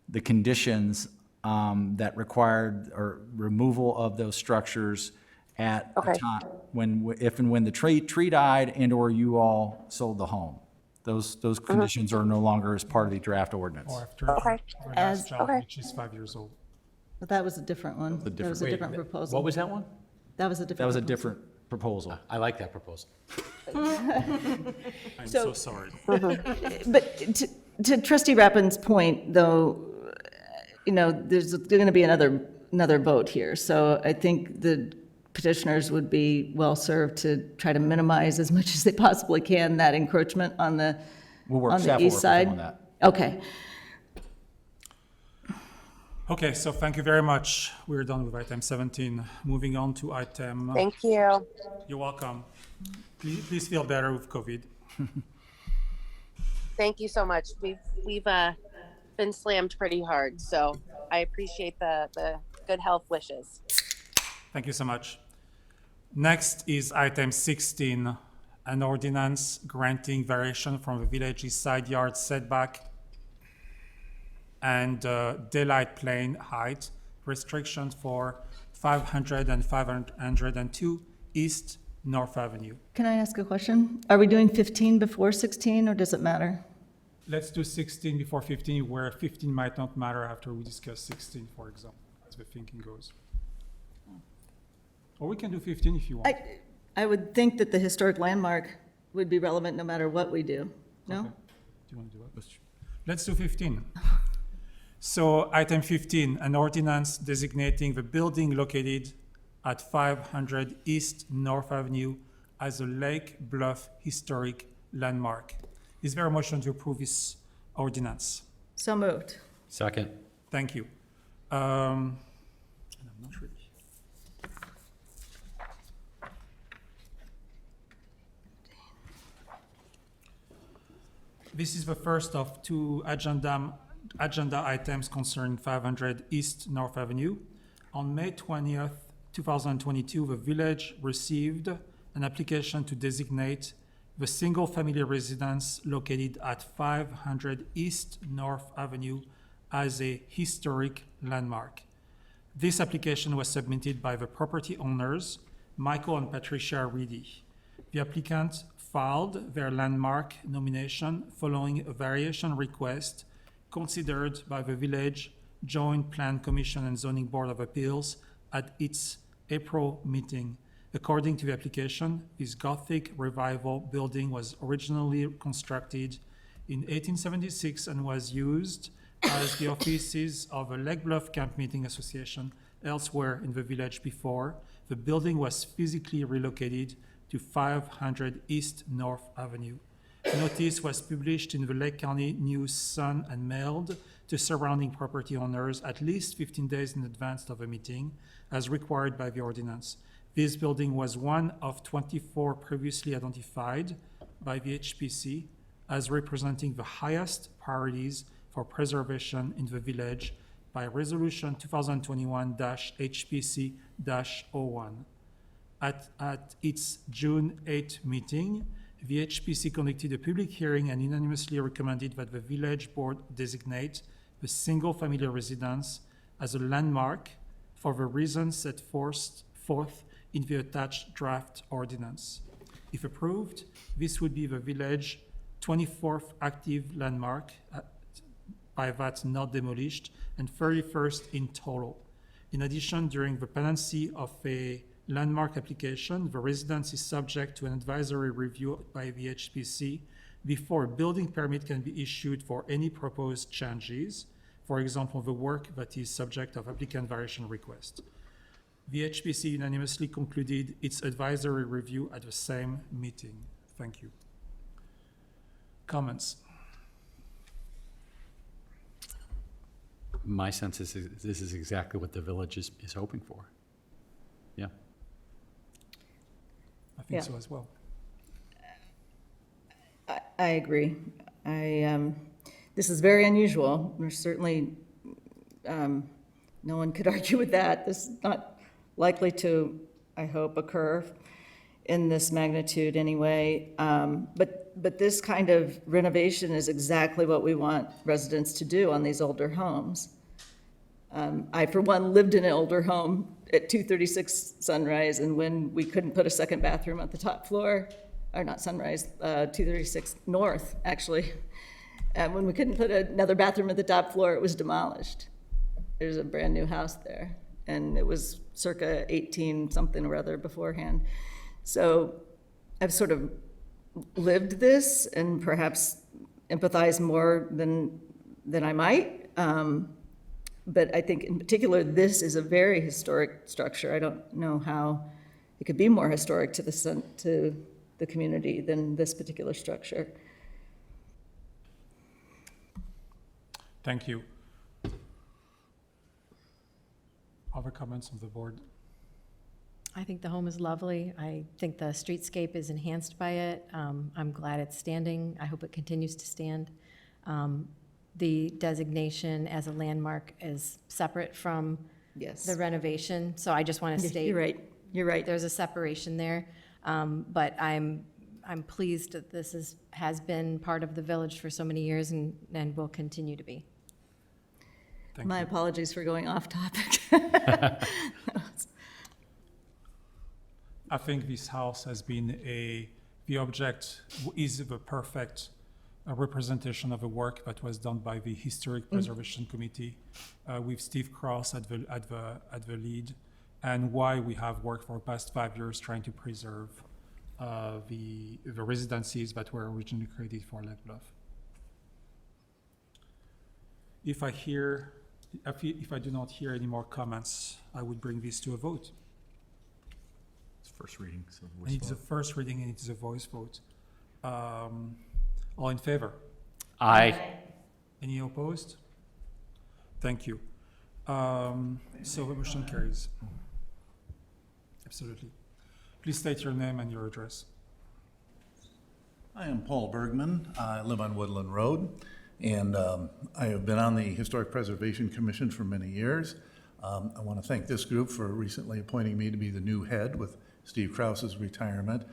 the conditions that required or removal of those structures at the Okay. time, if and when the tree died and/or you all sold the home. Those conditions are no longer as part of the draft ordinance. Or after Okay. our As- last child, okay. which is 5 years old. But that was a different one. That was a different proposal. What was that one? That was a different. That was a proposal. different proposal. I like that proposal. I'm so sorry. But to Trustee Rappin's point, though, there's going to be another vote here. So I think the petitioners would be well-served to try to minimize as much as they possibly can that encroachment on the, We'll work, on staff the will east work with side. them on that. Okay. Okay, so thank you very much. We're done with item 17. Moving on to item. Thank you. You're welcome. Please feel better with COVID. Thank you so much. We've been slammed pretty hard, so I appreciate the good health wishes. Thank you so much. Next is item 16, an ordinance granting variation from the village's side yard setback and daylight plane height restrictions for 500 and 502 East North Avenue. Can I ask a question? Are we doing 15 before 16, or does it matter? Let's do 16 before 15, where 15 might not matter after we discuss 16, for example, as the thinking goes. Or we can do 15 if you want. I would think that the historic landmark would be relevant no matter what we do, no? Okay. Do you want to do it? Let's do 15. So item 15, an ordinance designating the building located at 500 East North Avenue as a Lake Bluff historic landmark. Is there a motion to approve this ordinance? So moved. Second. Thank you. And I'm not ready. This is the first of two agenda items concerning 500 East North Avenue. On May 20th, 2022, the village received an application to designate the single-family residence located at 500 East North Avenue as a historic landmark. This application was submitted by the property owners, Michael and Patricia Reedy. The applicant filed their landmark nomination following a variation request considered by the Village Joint Plan Commission and Zoning Board of Appeals at its April meeting. According to the application, this Gothic Revival building was originally constructed in 1876 and was used as the offices of a Lake Bluff Camp Meeting Association elsewhere in the village before the building was physically relocated to 500 East North Avenue. Notice was published in the Lake County News Sun and mailed to surrounding property owners at least 15 days in advance of a meeting, as required by the ordinance. This building was one of 24 previously identified by the HPC as representing the highest priorities for preservation in the village by Resolution 2021-HPC-01. At its June 8 meeting, the HPC conducted a public hearing and unanimously recommended that the village board designate the single-family residence as a landmark for the reasons set forth in the attached draft ordinance. If approved, this would be the village 24th active landmark, by that not demolished, and 31st in total. In addition, during the pendency of a landmark application, the residence is subject to an advisory review by the HPC before a building permit can be issued for any proposed changes, for example, the work that is subject of applicant variation request. The HPC unanimously concluded its advisory review at the same meeting. Thank you. Comments? My sense is this is exactly what the village is hoping for. Yeah. I think Yeah. so as well. I agree. This is very unusual. There's certainly, no one could argue with that. This is not likely to, I hope, occur in this magnitude anyway. But this kind of renovation is exactly what we want residents to do on these older homes. I, for one, lived in an older home at 236 Sunrise, and when we couldn't put a second bathroom at the top floor, or not Sunrise, 236 North, actually. And when we couldn't put another bathroom at the top floor, it was demolished. There's a brand-new house there, and it was circa 18-something or other beforehand. So I've sort of lived this and perhaps empathize more than I might. But I think in particular, this is a very historic structure. I don't know how it could be more historic to the community than this particular structure. Thank you. Other comments of the board? I think the home is lovely. I think the streetscape is enhanced by it. I'm glad it's standing. I hope it continues to stand. The designation as a landmark is separate from Yes. the renovation, so I just want to state. You're right. You're right. There's a separation there, but I'm pleased that this has been part of the village for so many years and will continue to be. Thank My you. apologies for going off topic. I think this house has been the object is the perfect representation of the work that was done by the Historic Preservation Committee with Steve Cross at the lead, and why we have worked for the past 5 years trying to preserve the residencies that were originally created for Lake Bluff. If I do not hear any more comments, I would bring this to a vote. It's first reading, so voice And it's a vote. first reading and it's a voice vote. All in favor? Aye. Any opposed? Thank you. So the motion carries. Absolutely. Please state your name and your address. I am Paul Bergman. I live on Woodland Road, and I have been on the Historic Preservation Commission for many years. I want to thank this group for recently appointing me to be the new head with Steve Krause's retirement.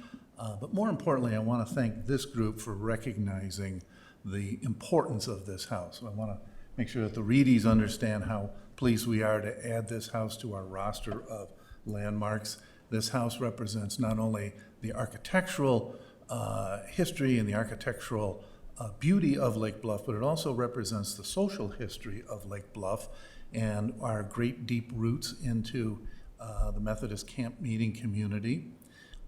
But more importantly, I want to thank this group for recognizing the importance of this house. I want to make sure that the Reedies understand how pleased we are to add this house to our roster of landmarks. This house represents not only the architectural history and the architectural beauty of Lake Bluff, but it also represents the social history of Lake Bluff and our great deep roots into the Methodist camp meeting community.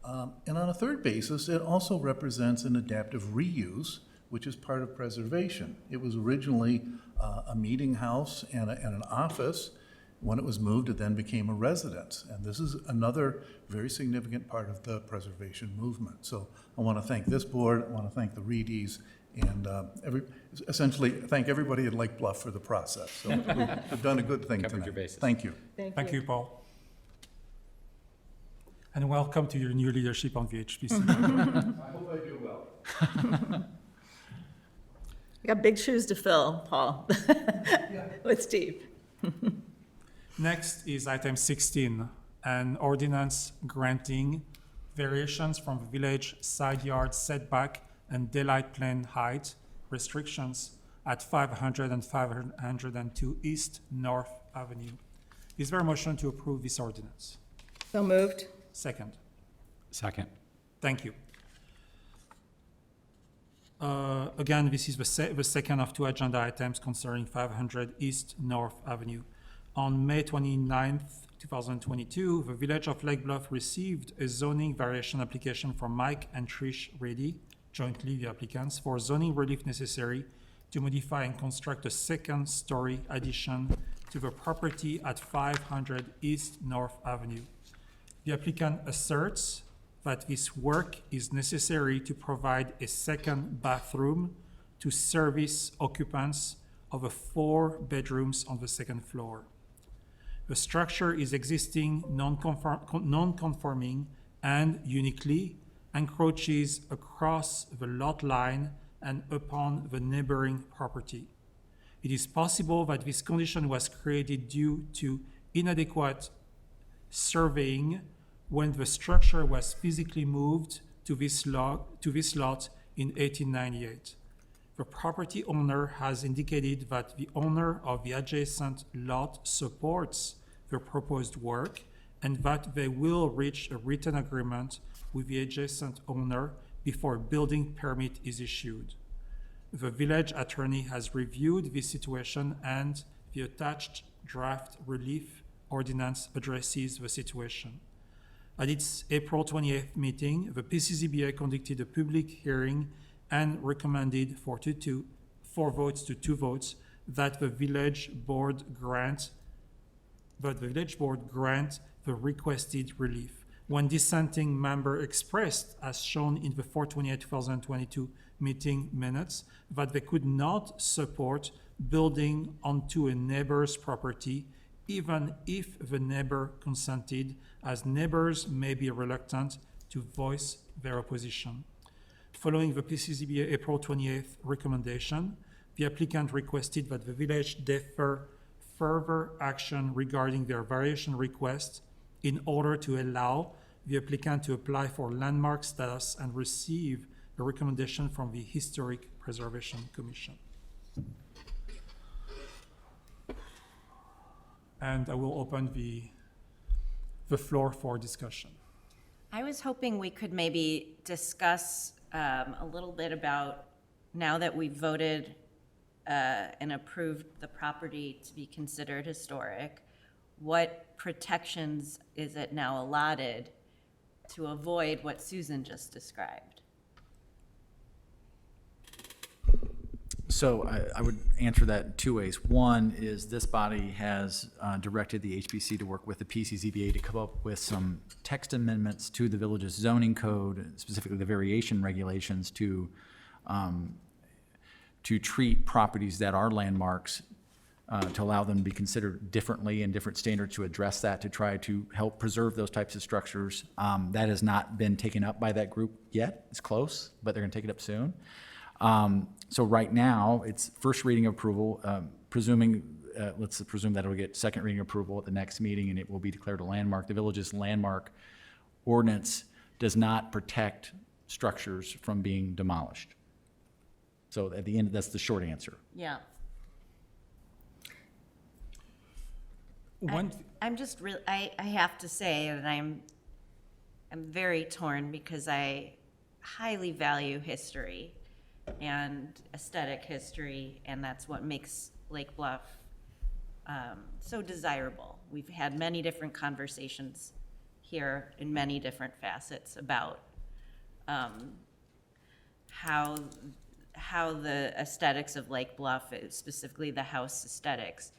And on a third basis, it also represents an adaptive reuse, which is part of preservation. It was originally a meeting house and an office. When it was moved, it then became a residence. And this is another very significant part of the preservation movement. So I want to thank this board, I want to thank the Reedies, and essentially thank everybody at Lake Bluff for the process. So we've done a good thing Covered your tonight. bases. Thank you. Thank you, Paul. And welcome to your new leadership on VHPC. I hope I do well. You got big shoes to fill, Paul, with Steve. Next is item 16, an ordinance granting variations from the village side yard setback and daylight plane height restrictions at 500 and 502 East North Avenue. Is there a motion to approve this ordinance? So moved. Second. Second. Thank you. Again, this is the second of two agenda items concerning 500 East North Avenue. On May 29th, 2022, the Village of Lake Bluff received a zoning variation application from Mike and Trish Reddy, jointly the applicants, for zoning relief necessary to modify and construct a second-story addition to the property at 500 East North Avenue. The applicant asserts that this work is necessary to provide a second bathroom to service occupants of the 4 bedrooms on the second floor. The structure is existing, non-conforming, and uniquely encroaches across the lot line and upon the neighboring property. It is possible that this condition was created due to inadequate surveying when the structure was physically moved to this lot in 1898. The property owner has indicated that the owner of the adjacent lot supports the proposed work and that they will reach a written agreement with the adjacent owner before a building permit is issued. The village attorney has reviewed this situation and the attached draft relief ordinance addresses the situation. At its April 28th meeting, the PCZBA conducted a public hearing and recommended 4 votes to 2 votes that the village board grant the requested relief. One dissenting member expressed, as shown in the 4/28/2022 meeting minutes, that they could not support building onto a neighbor's property even if the neighbor consented, as neighbors may be reluctant to voice their opposition. Following the PCZBA April 28th recommendation, the applicant requested that the village defer further action regarding their variation request in order to allow the applicant to apply for landmark status and receive a recommendation from the Historic Preservation Commission. And I will open the floor for discussion. I was hoping we could maybe discuss a little bit about, now that we've voted and approved the property to be considered historic, what protections is it now allotted to avoid what Susan just described? So I would answer that in 2 ways. One is this body has directed the HBC to work with the PCZBA to come up with some text amendments to the village's zoning code, specifically the variation regulations, to treat properties that are landmarks, to allow them to be considered differently and different standards to address that, to try to help preserve those types of structures. That has not been taken up by that group yet. It's close, but they're going to take it up soon. So right now, it's first reading approval, let's presume that it'll get second reading approval at the next meeting and it will be declared a landmark. The village's landmark ordinance does not protect structures from being demolished. So at the end, that's the short answer. Yeah. One, I'm just real, I have to say, and I'm very torn because I highly value history and aesthetic history, and that's what makes Lake Bluff so desirable. We've had many different conversations here in many different facets about how the aesthetics of Lake Bluff, specifically the house aesthetics,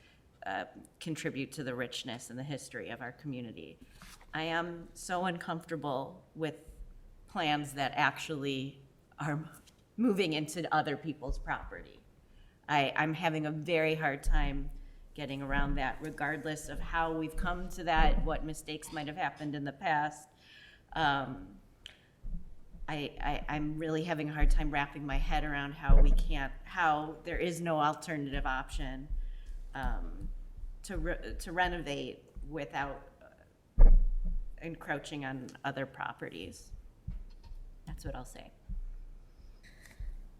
contribute to the richness and the history of our community. I am so uncomfortable with plans that actually are moving into other people's property. I'm having a very hard time getting around that, regardless of how we've come to that, what mistakes might have happened in the past. I'm really having a hard time wrapping my head around how there is no alternative option to renovate without encroaching on other properties. That's what I'll say.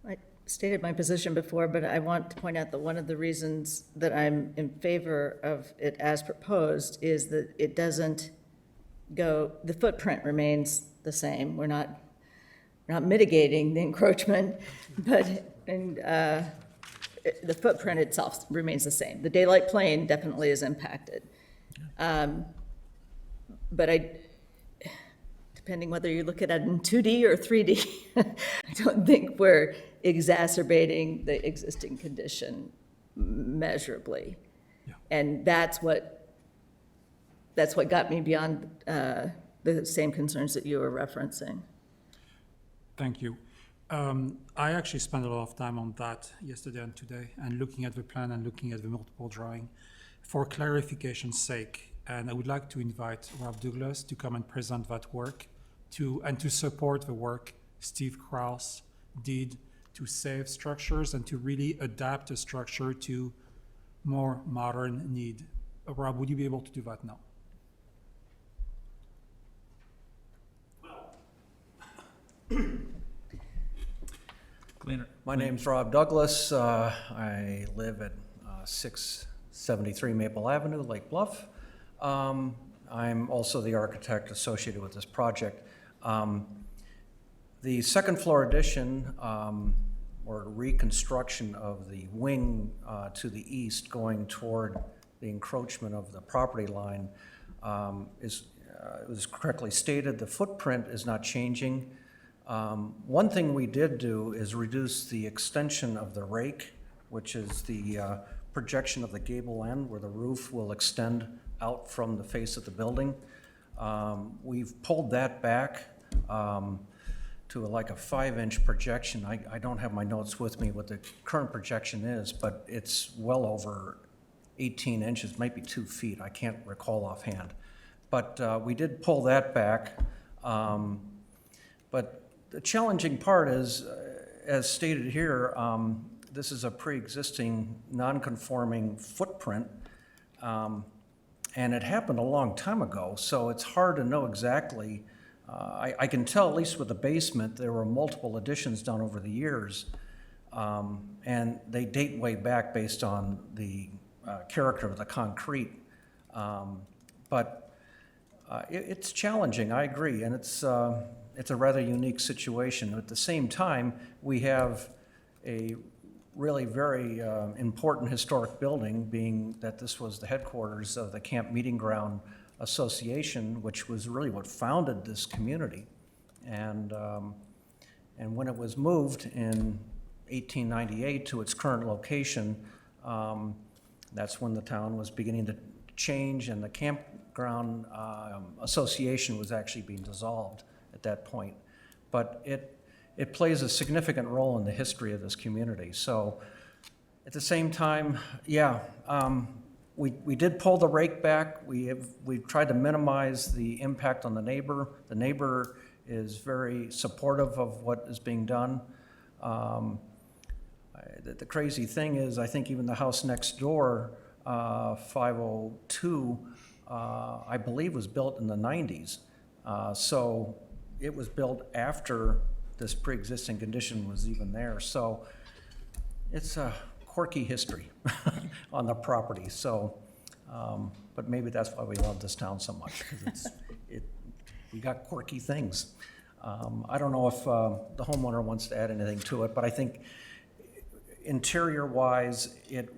I stated my position before, but I want to point out that one of the reasons that I'm in favor of it as proposed is that it doesn't go, the footprint remains the same. We're not mitigating the encroachment, but the footprint itself remains the same. The daylight plane definitely is impacted. But depending whether you look at it in 2D or 3D, I don't think we're exacerbating the existing condition measurably. Yeah. And that's what got me beyond the same concerns that you were referencing. thank you. I actually spent a lot of time on that yesterday and today, and looking at the plan and looking at the multiple drawing for clarification's sake. And I would like to invite Rob Douglas to come and present that work and to support the work Steve Krause did to save structures and to really adapt a structure to more modern need. Rob, would you be able to do that now? My name's Rob Douglas. I live at 673 Maple Avenue, Lake Bluff. I'm also the architect associated with this project. The second floor addition, or reconstruction of the wing to the east going toward the encroachment of the property line it was correctly stated. The footprint is not changing. One thing we did do is reduce the extension of the rake, which is the projection of the gable end where the roof will extend out from the face of the building. We've pulled that back to like a 5-inch projection. I don't have my notes with me what the current projection is, but it's well over 18 inches, might be 2 feet. I can't recall offhand. But we did pull that back. But the challenging part is, as stated here, this is a pre-existing non-conforming footprint, and it happened a long time ago, so it's hard to know exactly. I can tell, at least with the basement, there were multiple additions done over the years, and they date way back based on the character of the concrete. But it's challenging, I agree, and it's a rather unique situation. At the same time, we have a really very important historic building, being that this was the headquarters of the Camp Meeting Ground Association, which was really what founded this community. And when it was moved in 1898 to its current location, that's when the town was beginning to change, and the Campground Association was actually being dissolved at that point. But it plays a significant role in the history of this community. So at the same time, yeah, we did pull the rake back. We've tried to minimize the impact on the neighbor. The neighbor is very supportive of what is being done. The crazy thing is, I think even the house next door, 502, I believe was built in the 90s. So it was built after this pre-existing condition was even there. So it's a quirky history on the property. So But maybe that's why we love this town so much, because we got quirky things. I don't know if the homeowner wants to add anything to it, but I think interior-wise, it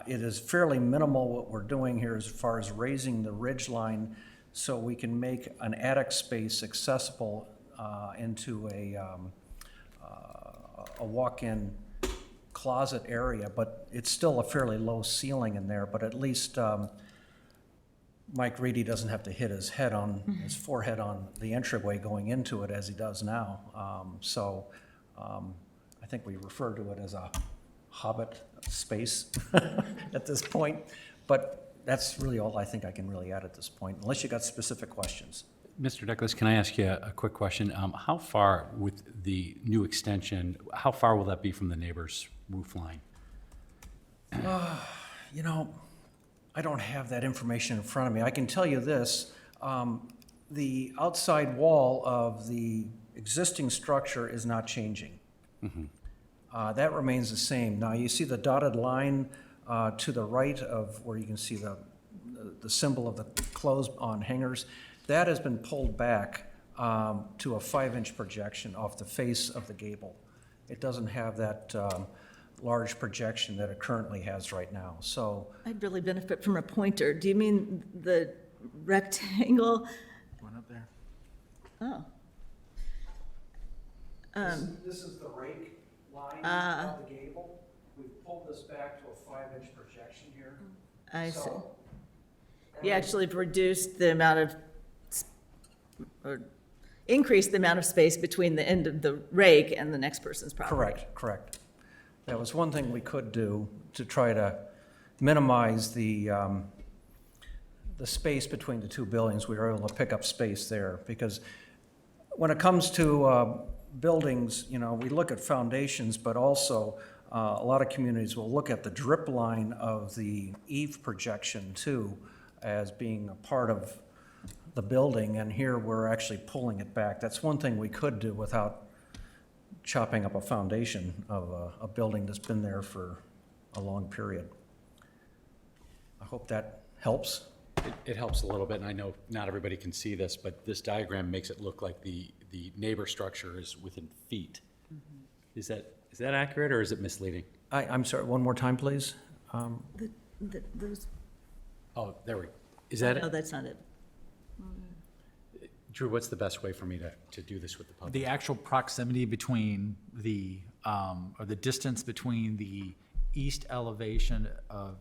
is fairly minimal what we're doing here as far as raising the ridge line so we can make an attic space accessible into a walk-in closet area, but it's still a fairly low ceiling in there, but at least Mike Reedy doesn't have to hit his forehead on the entryway going into it as he does now. I think we refer to it as a hobbit space at this point, but that's really all I think I can really add at this point, unless you got specific questions. Mr. Douglas, can I ask you a quick question? How far, with the new extension, how far will that be from the neighbor's roof line? You know, I don't have that information in front of me. I can tell you this, the outside wall of the existing structure is not changing. That remains the same. Now, you see the dotted line to the right of where you can see the symbol of the clothes on hangers. That has been pulled back to a 5-inch projection off the face of the gable. It doesn't have that large projection that it currently has right now. So I'd really benefit from a pointer. Do you mean the rectangle? One up there. Oh. this is the rake line of the gable. We've pulled this back to a 5-inch projection here. I see. You actually reduced the amount of, or increased the amount of space between the end of the rake and the next person's property. Correct. That was one thing we could do to try to minimize the space between the two buildings. We were able to pick up space there, because when it comes to buildings, you know, we look at foundations, but also a lot of communities will look at the drip line of the eave projection too as being a part of the building, and here we're actually pulling it back. That's one thing we could do without chopping up a foundation of a building that's been there for a long period. I hope that helps. It helps a little bit, and I know not everybody can see this, but this diagram makes it look like the neighbor structure is within feet. Is that accurate, or is it misleading? I'm sorry, one more time, please. Those, Oh, there we go. Is that no, it? that's not it. Drew, what's the best way for me to do this with the public? The actual proximity between or the distance between the east elevation of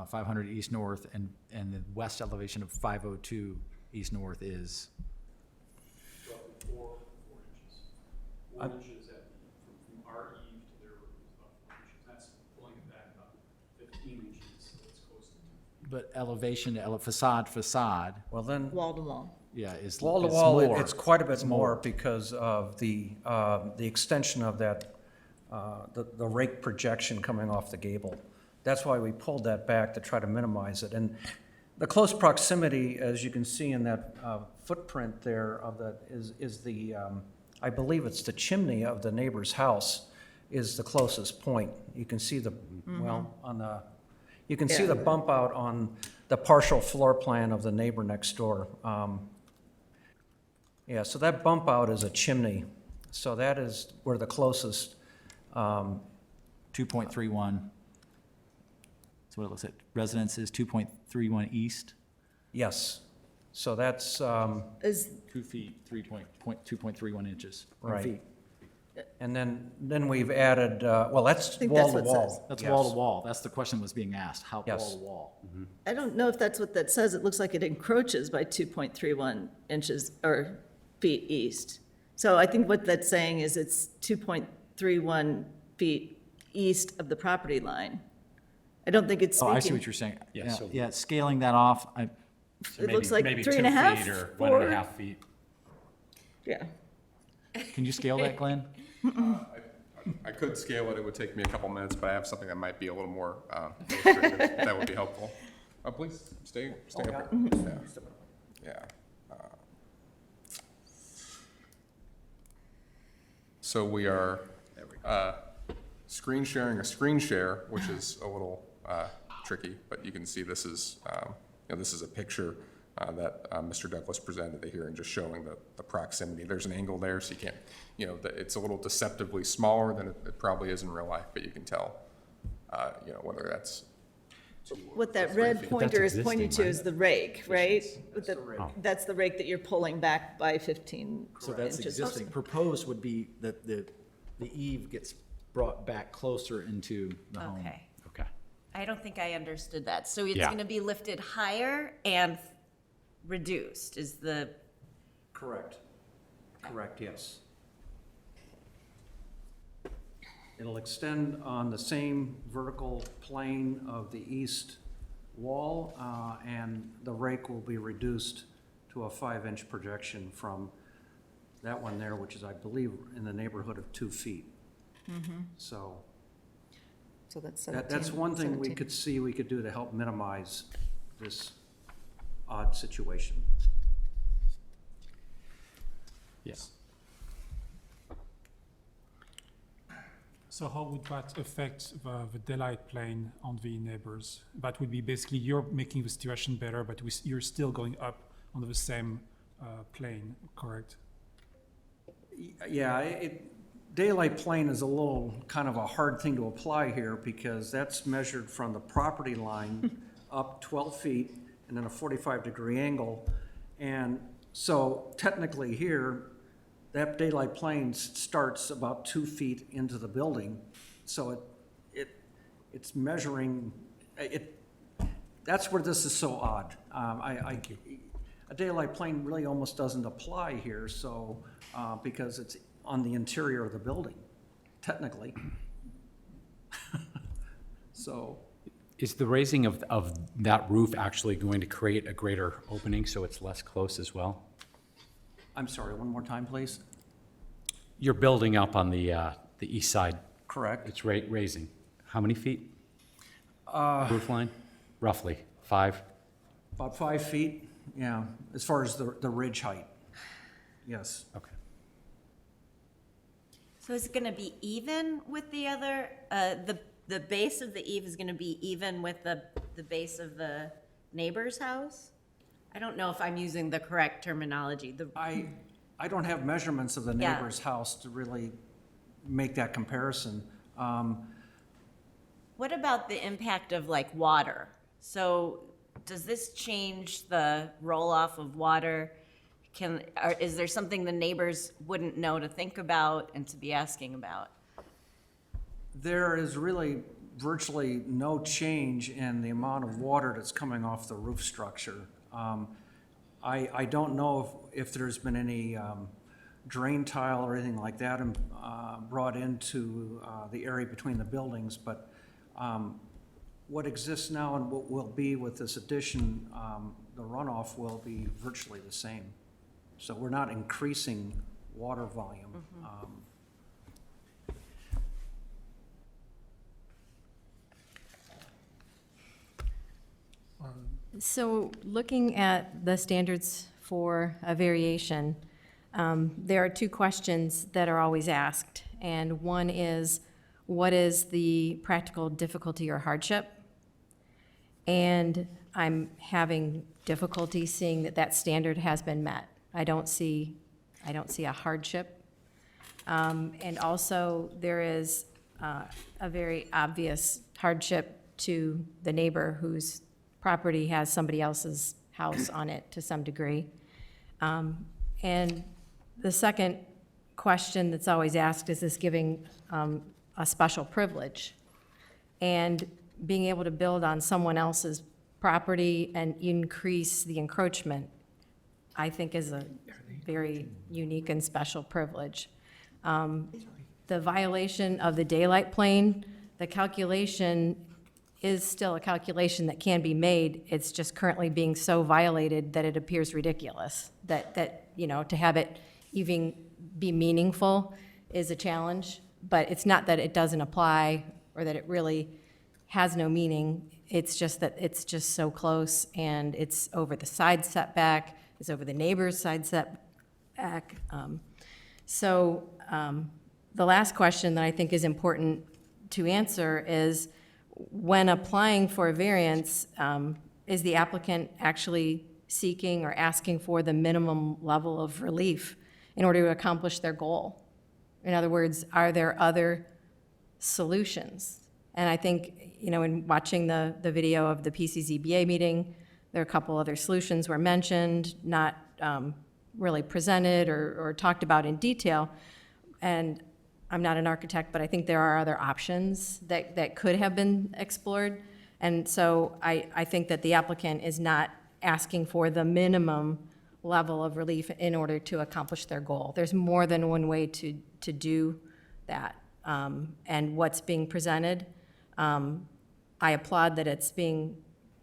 500 East North and the west elevation of 502 East North is? Roughly 4 inches. 4 inches from our eave to their roof is about 4 inches. That's pulling it back about 15 inches, so it's close to 2 feet. But elevation to facade, Well, then, Wall to wall. yeah, is wall to is wall, more. it's quite a bit It's more because of the extension of that, the rake projection coming off the gable. That's why we pulled that back, to try to minimize it. And the close proximity, as you can see in that footprint there of the, is the, I believe it's the chimney of the neighbor's house is the closest point. You can see the, well, on the, you can see the bump out on the partial floor plan of the neighbor next door. Yeah, so that bump out is a chimney. So that is where the closest, 2.31. So what it looks at, residence is 2.31 east, yes. So that's, Is, 2 feet, 2.31 inches. Right. Feet. and then we've added, well, that's think wall that's to what it says. wall. That's Yes. wall to wall. That's the question was being asked, how Yes. wall to wall. I don't know if that's what that says. It looks like it encroaches by 2.31 inches or feet east. So I think what that's saying is it's 2.31 feet east of the property line. I don't think it's Oh, I see speaking, what you're saying. Yeah, Yeah, so- yeah, scaling that off, it looks like maybe 3.5, 2 feet or 4. 1.5 feet. Yeah. can you scale that, Glenn? I could scale it, it would take me a couple minutes, but I have something that might be a little more illustrative, if that would be helpful. Oh, please, stay up here. Yeah. So we are screen sharing a screen share, which is a little tricky, but you can see this is, this is a picture that Mr. Douglas presented at the hearing, just showing the proximity. There's an angle there, so you can't, it's a little deceptively smaller than it probably is in real life, but you can tell, whether that's. What that red pointer is pointing to is the rake, right? That's the rake that you're pulling back by 15 So that's inches. existing. Proposed would be that the eave gets brought back closer into the home. Okay. Okay. I don't think I understood that. So it's Yeah. gonna be lifted higher and reduced is the, Correct. Correct, yes. It'll extend on the same vertical plane of the east wall, and the rake will be reduced to a 5-inch projection from that one there, which is, I believe, in the neighborhood of 2 feet. So So that's that's one thing we could see we could do to help minimize this odd situation. Yes. So how would that affect the daylight plane on the neighbors? That would be basically you're making the situation better, but you're still going up on the same plane, correct? Yeah, daylight plane is a little kind of a hard thing to apply here because that's measured from the property line up 12 feet and then a 45-degree angle. And so technically here, that daylight plane starts about 2 feet into the building. So it's measuring, that's where this is so odd. A daylight plane really almost doesn't apply here, so, because it's on the interior of the building, technically. So. Is the raising of that roof actually going to create a greater opening so it's less close as well? I'm sorry, one more time, please? You're building up on the east side. Correct. It's raising. How many feet? Roof line? Roughly 5? About 5 feet, yeah, as far as the ridge height. Yes. Okay. so is it gonna be even with the other, the base of the eave is gonna be even with the base of the neighbor's house? I don't know if I'm using the correct terminology. I don't have measurements of the Yeah. neighbor's house to really make that comparison. What about the impact of like water? So does this change the roll-off of water? Is there something the neighbors wouldn't know to think about and to be asking about? There is really virtually no change in the amount of water that's coming off the roof structure. I don't know if there's been any drain tile or anything like that brought into the area between the buildings, but what exists now and what will be with this addition, the runoff will be virtually the same. So we're not increasing water volume. So looking at the standards for a variation, there are 2 questions that are always asked. And one is, what is the practical difficulty or hardship? And I'm having difficulty seeing that standard has been met. I don't see a hardship. And also, there is a very obvious hardship to the neighbor whose property has somebody else's house on it to some degree. And the second question that's always asked is this giving a special privilege? And being able to build on someone else's property and increase the encroachment, I think is a very unique and special privilege. The violation of the daylight plane, the calculation is still a calculation that can be made. It's just currently being so violated that it appears ridiculous. That to have it even be meaningful is a challenge, but it's not that it doesn't apply or that it really has no meaning. It's just that it's just so close and it's over the side setback, it's over the neighbor's side setback. The last question that I think is important to answer is, when applying for a variance, is the applicant actually seeking or asking for the minimum level of relief in order to accomplish their goal? In other words, are there other solutions? And I think, you know, in watching the video of the PCZBA meeting, there are a couple other solutions were mentioned, not really presented or talked about in detail. And I'm not an architect, but I think there are other options that could have been explored. And so I think that the applicant is not asking for the minimum level of relief in order to accomplish their goal. There's more than one way to do that. And what's being presented, I applaud that it's being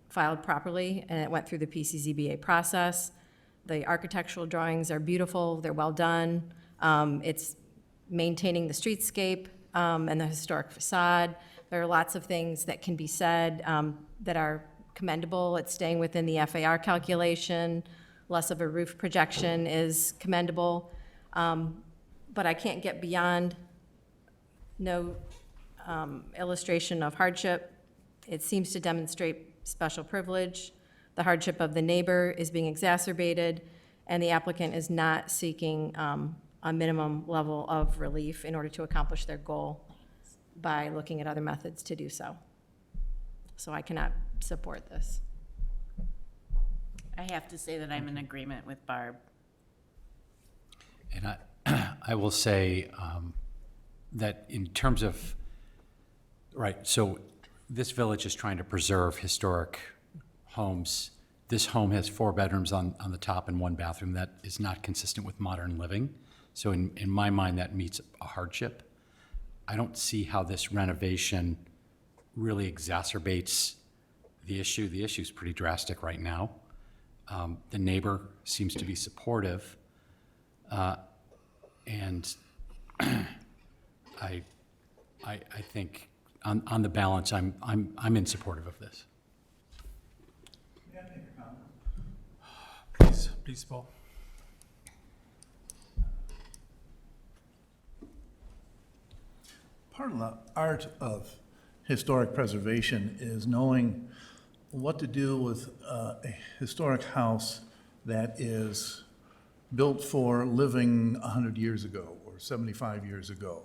filed properly and it went through the PCZBA process. The architectural drawings are beautiful, they're well done. It's maintaining the streetscape and the historic facade. There are lots of things that can be said that are commendable. It's staying within the FAR calculation. Less of a roof projection is commendable. But I can't get beyond no illustration of hardship. It seems to demonstrate special privilege. The hardship of the neighbor is being exacerbated, and the applicant is not seeking a minimum level of relief in order to accomplish their goal by looking at other methods to do so. So I cannot support this. I have to say that I'm in agreement with Barb. And I will say that in terms of, right, so this village is trying to preserve historic homes. This home has 4 bedrooms on the top and 1 bathroom. That is not consistent with modern living. So in my mind, that meets a hardship. I don't see how this renovation really exacerbates the issue. The issue is pretty drastic right now. The neighbor seems to be supportive. And I think on the balance, I'm in supportive of this. Please, Paul. Part of the art of historic preservation is knowing what to do with a historic house that is built for living 100 years ago or 75 years ago.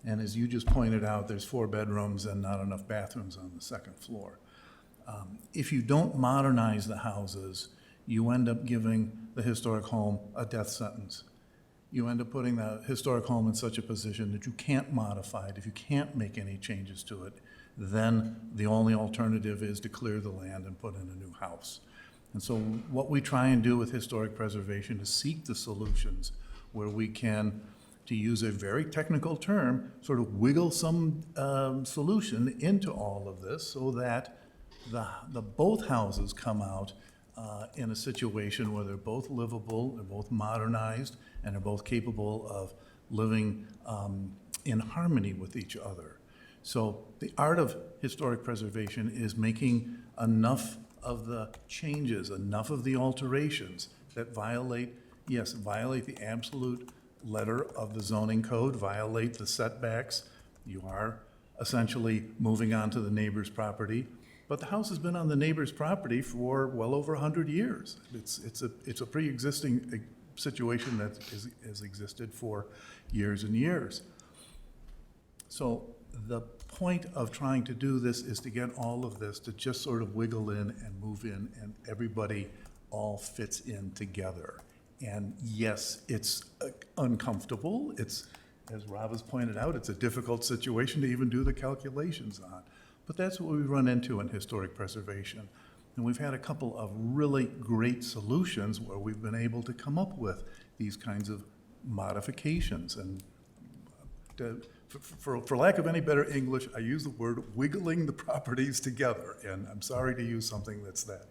And as you just pointed out, there's 4 bedrooms and not enough bathrooms on the 2nd floor. If you don't modernize the houses, you end up giving the historic home a death sentence. You end up putting the historic home in such a position that you can't modify it. If you can't make any changes to it, then the only alternative is to clear the land and put in a new house. And so what we try and do with historic preservation is seek the solutions where we can, to use a very technical term, sort of wiggle some solution into all of this so that the both houses come out in a situation where they're both livable, they're both modernized, and they're both capable of living in harmony with each other. So the art of historic preservation is making enough of the changes, enough of the alterations that violate the absolute letter of the zoning code, violate the setbacks. You are essentially moving onto the neighbor's property. But the house has been on the neighbor's property for well over 100 years. It's a pre-existing situation that has existed for years and years. So the point of trying to do this is to get all of this to just sort of wiggle in and move in, and everybody all fits in together. And yes, it's uncomfortable. It's, as Rob has pointed out, it's a difficult situation to even do the calculations on. But that's what we run into in historic preservation. And we've had a couple of really great solutions where we've been able to come up with these kinds of modifications. And for lack of any better English, I use the word wiggling the properties together. And I'm sorry to use something that's that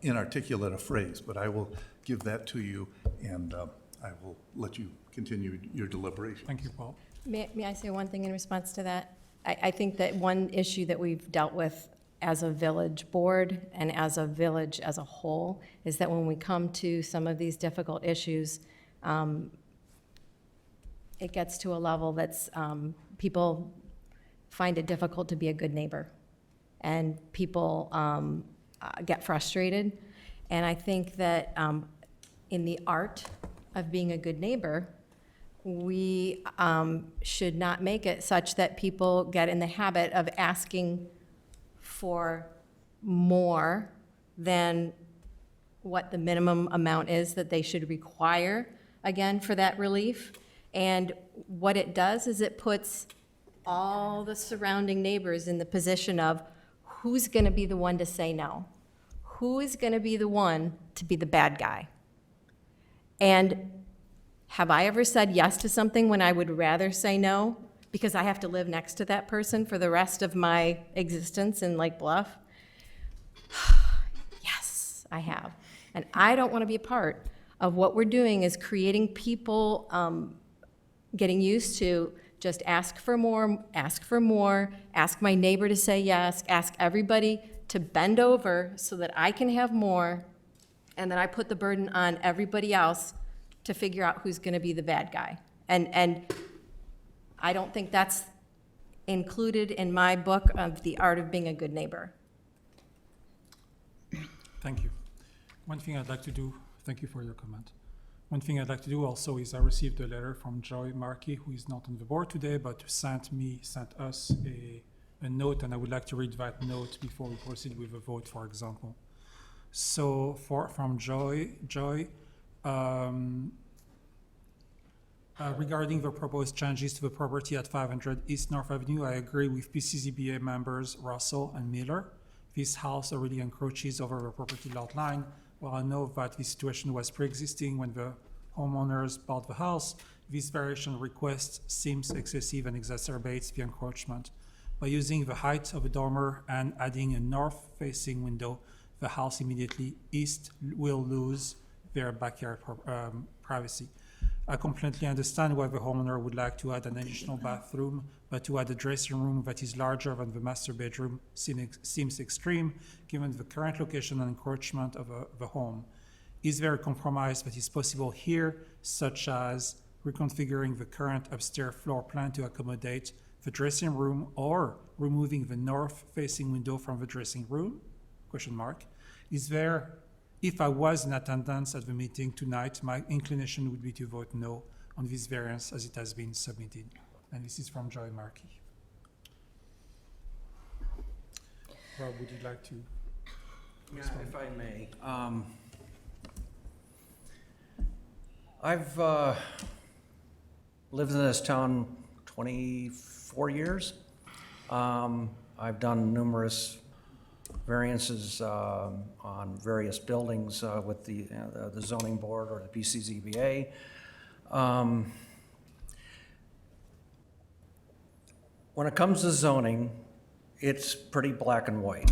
inarticulate a phrase, but I will give that to you, and I will let you continue your deliberation. Thank you, Paul. May I say one thing in response to that? I think that one issue that we've dealt with as a village board and as a village as a whole is that when we come to some of these difficult issues, it gets to a level that's people find it difficult to be a good neighbor. And people get frustrated. And I think that in the art of being a good neighbor, we should not make it such that people get in the habit of asking for more than what the minimum amount is that they should require, again, for that relief. And what it does is it puts all the surrounding neighbors in the position of who's going to be the one to say no? Who is going to be the one to be the bad guy? And have I ever said yes to something when I would rather say no because I have to live next to that person for the rest of my existence in Lake Bluff? Yes, I have. And I don't want to be a part of what we're doing is creating people getting used to just ask for more, ask my neighbor to say yes, ask everybody to bend over so that I can have more, and then I put the burden on everybody else to figure out who's going to be the bad guy. And I don't think that's included in my book of The Art of Being a Good Neighbor. Thank you. One thing I'd like to do, thank you for your comment. One thing I'd like to do also is I received a letter from Joy Markey, who is not on the board today, but sent us a note, and I would like to read that note before we proceed with a vote, for example. So from Joy, regarding the proposed changes to the property at 500 East North Avenue, I agree with PCZBA members Russell and Miller. This house already encroaches over the property lot line. While I know that the situation was pre-existing when the homeowners bought the house, this variation request seems excessive and exacerbates the encroachment. By using the height of the dormer and adding a north-facing window, the house immediately east will lose their backyard privacy. I completely understand why the homeowner would like to add an additional bathroom, but to add a dressing room that is larger than the master bedroom seems extreme, given the current location and encroachment of the home. Is there a compromise that is possible here, such as reconfiguring the current upstairs floor plan to accommodate the dressing room, or removing the north-facing window from the dressing room? ? Is there, if I was in attendance at the meeting tonight, my inclination would be to vote no on this variance as it has been submitted. And this is from Joy Markey. Rob, would you like to respond? If I may. I've lived in this town 24 years. I've done numerous variances on various buildings with the zoning board or the PCZBA. When it comes to zoning, it's pretty black and white.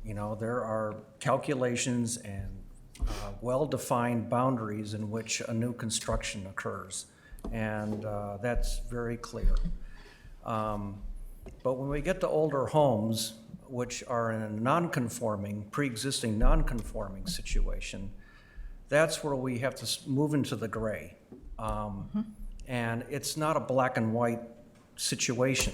You know, there are calculations and well-defined boundaries in which a new construction occurs, and that's very clear. But when we get to older homes, which are in a non-conforming, pre-existing non-conforming situation, that's where we have to move into the gray. And it's not a black and white situation.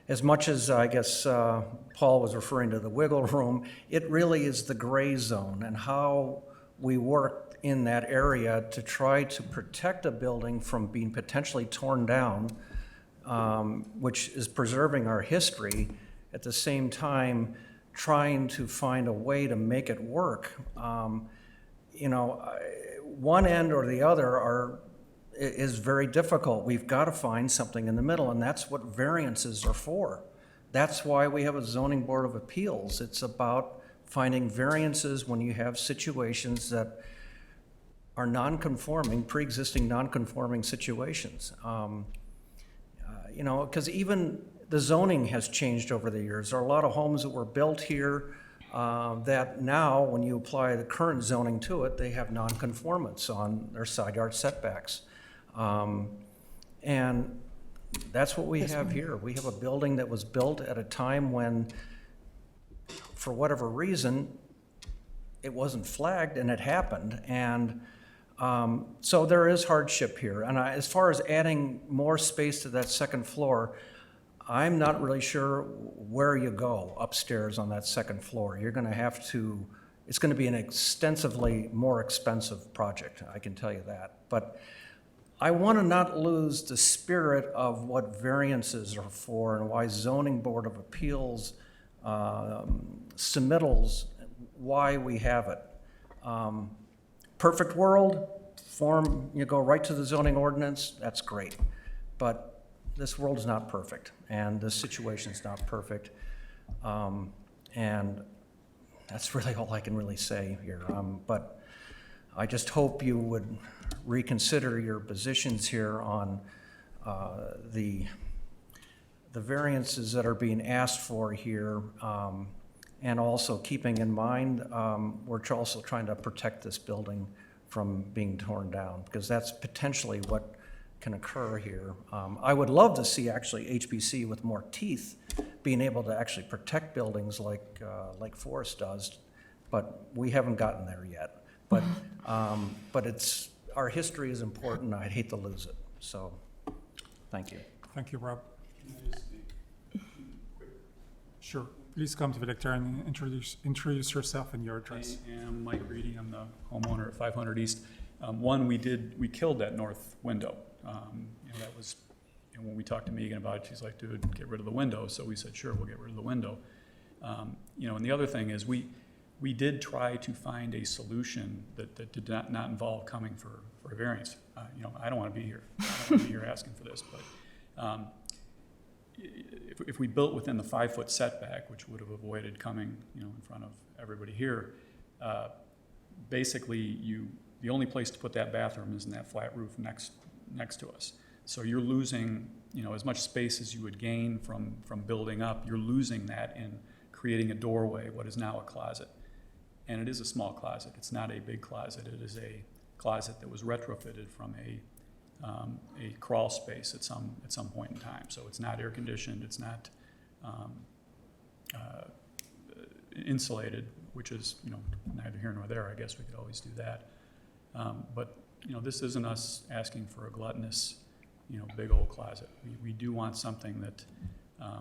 As much as I guess Paul was referring to the wiggle room, it really is the gray zone and how we work in that area to try to protect a building from being potentially torn down, which is preserving our history, at the same time trying to find a way to make it work. You know, one end or the other is very difficult. We've got to find something in the middle, and that's what variances are for. That's why we have a zoning board of appeals. It's about finding variances when you have situations that are non-conforming, pre-existing non-conforming situations. You know, because even the zoning has changed over the years. There are a lot of homes that were built here that now, when you apply the current zoning to it, they have non-conformance on their side yard setbacks. And that's what we have here. We have a building that was built at a time when, for whatever reason, it wasn't flagged and it happened. And So there is hardship here. And as far as adding more space to that second floor, I'm not really sure where you go upstairs on that second floor. You're going to have to, it's going to be an extensively more expensive project, I can tell you that. But I want to not lose the spirit of what variances are for and why zoning board of appeals submittals, why we have it. Perfect world, form, you go right to the zoning ordinance, that's great. But this world is not perfect, and this situation is not perfect. And that's really all I can really say here. But I just hope you would reconsider your positions here on the variances that are being asked for here, and also keeping in mind we're also trying to protect this building from being torn down, because that's potentially what can occur here. I would love to see actually HBC with more teeth being able to actually protect buildings like Lake Forest does, but we haven't gotten there yet. But it's, our history is important. I'd hate to lose it. So, thank you. Thank you, Rob. Sure. Please come to the lectern and introduce yourself and your address. I am Mike Reedy. I'm the homeowner at 500 East. We killed that north window. That was, when we talked to Megan about it, she's like, dude, get rid of the window. So we said, sure, we'll get rid of the window. And the other thing is we did try to find a solution that did not involve coming for a variance. I don't want to be here. I don't want to be here asking for this, but if we built within the 5-foot setback, which would have avoided coming, in front of everybody here, basically the only place to put that bathroom is in that flat roof next to us. So you're losing, as much space as you would gain from building up, you're losing that in creating a doorway, what is now a closet. And it is a small closet. It's not a big closet. It is a closet that was retrofitted from a crawl space at some point in time. So it's not air conditioned. It's not insulated, which is neither here nor there. I guess we could always do that. But this isn't us asking for a gluttonous, big old closet. We do want something that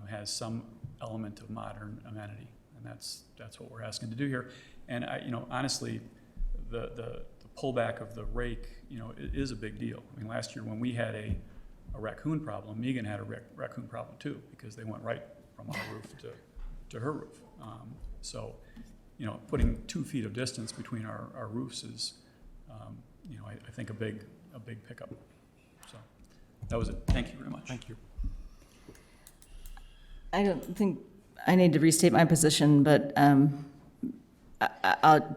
has some element of modern amenity, and that's what we're asking to do here. And honestly, the pullback of the rake, it is a big deal. I mean, last year when we had a raccoon problem, Megan had a raccoon problem too, because they went right from our roof to her roof. So, putting 2 feet of distance between our roofs is, I think a big pickup. So that was it. Thank you very much. Thank you. I don't think I need to restate my position, but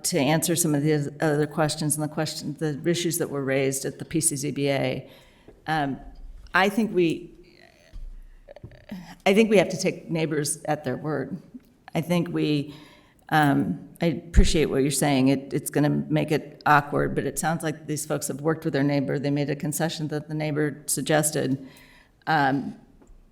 to answer some of the other questions and the issues that were raised at the PCZBA, I think we have to take neighbors at their word. I think I appreciate what you're saying. It's going to make it awkward, but it sounds like these folks have worked with their neighbor. They made a concession that the neighbor suggested.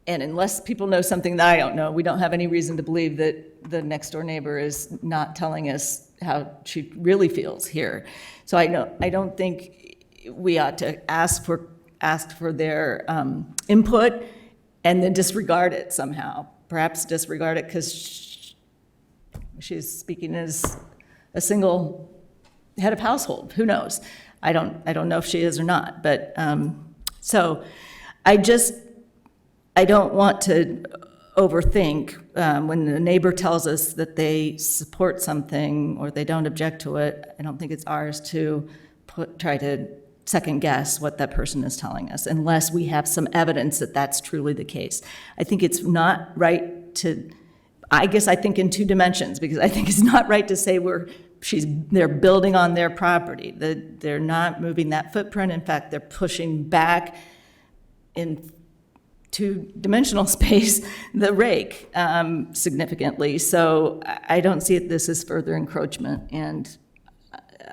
And unless people know something that I don't know, we don't have any reason to believe that the next door neighbor is not telling us how she really feels here. So I don't think we ought to ask for their input and then disregard it somehow. Perhaps disregard it because she's speaking as a single head of household. Who knows? I don't know if she is or not. But so I don't want to overthink when the neighbor tells us that they support something or they don't object to it. I don't think it's ours to try to second guess what that person is telling us unless we have some evidence that that's truly the case. I think it's not right to, I guess I think in 2 dimensions, because I think it's not right to say they're building on their property. They're not moving that footprint. In fact, they're pushing back in 2-dimensional space the rake significantly. So I don't see this as further encroachment. And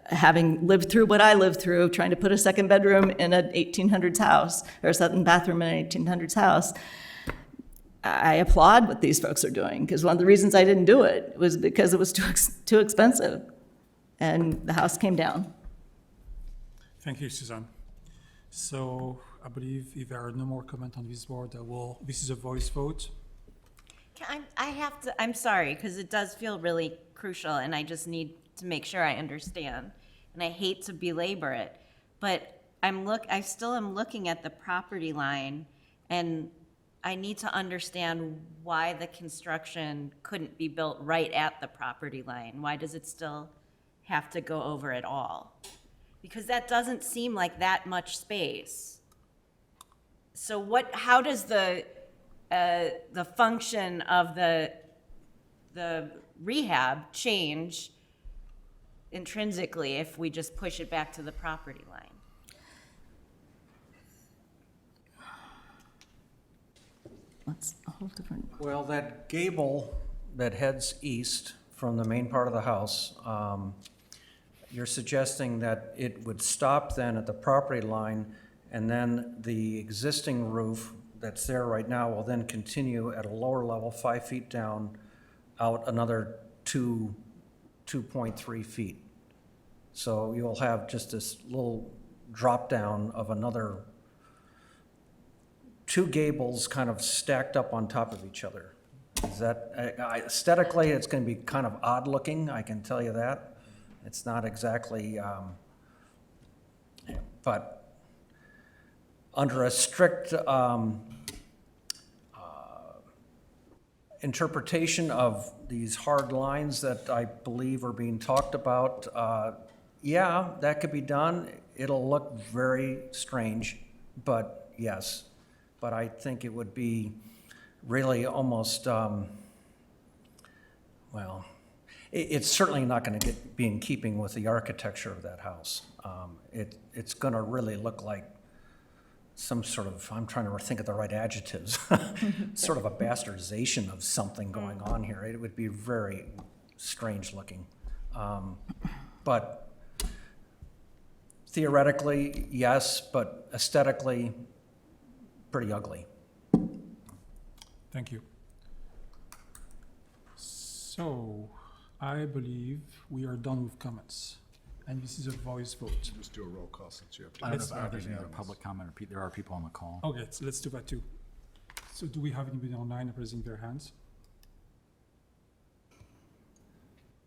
having lived through what I lived through, trying to put a second bedroom in an 1800s house, or a second bathroom in an 1800s house, I applaud what these folks are doing, because one of the reasons I didn't do it was because it was too expensive, and the house came down. Thank you, Suzanne. So I believe if there are no more comments on this board, this is a voice vote. I'm sorry, because it does feel really crucial, and I just need to make sure I understand. And I hate to belabor it, but I still am looking at the property line, and I need to understand why the construction couldn't be built right at the property line. Why does it still have to go over it all? Because that doesn't seem like that much space. So how does the function of the rehab change intrinsically if we just push it back to the property line? That's a whole different. Well, that gable that heads east from the main part of the house, you're suggesting that it would stop then at the property line, and then the existing roof that's there right now will then continue at a lower level, 5 feet down, out another 2.3 feet. So you'll have just this little drop down of another two gables kind of stacked up on top of each other. Is that, aesthetically, it's going to be kind of odd looking, I can tell you that. It's not exactly, but under a strict interpretation of these hard lines that I believe are being talked about, yeah, that could be done. It'll look very strange, but yes. But I think it would be really almost, well, it's certainly not going to be in keeping with the architecture of that house. It's going to really look like some sort of, I'm trying to think of the right adjectives, sort of a bastardization of something going on here. It would be very strange looking. But theoretically, yes, but aesthetically, pretty ugly. Thank you. So I believe we are done with comments, and this is a voice vote. Just do a roll call since you have to. I don't know if there's any other public comment, or there are people on the call. Okay, so let's do that too. So do we have anybody online raising their hands?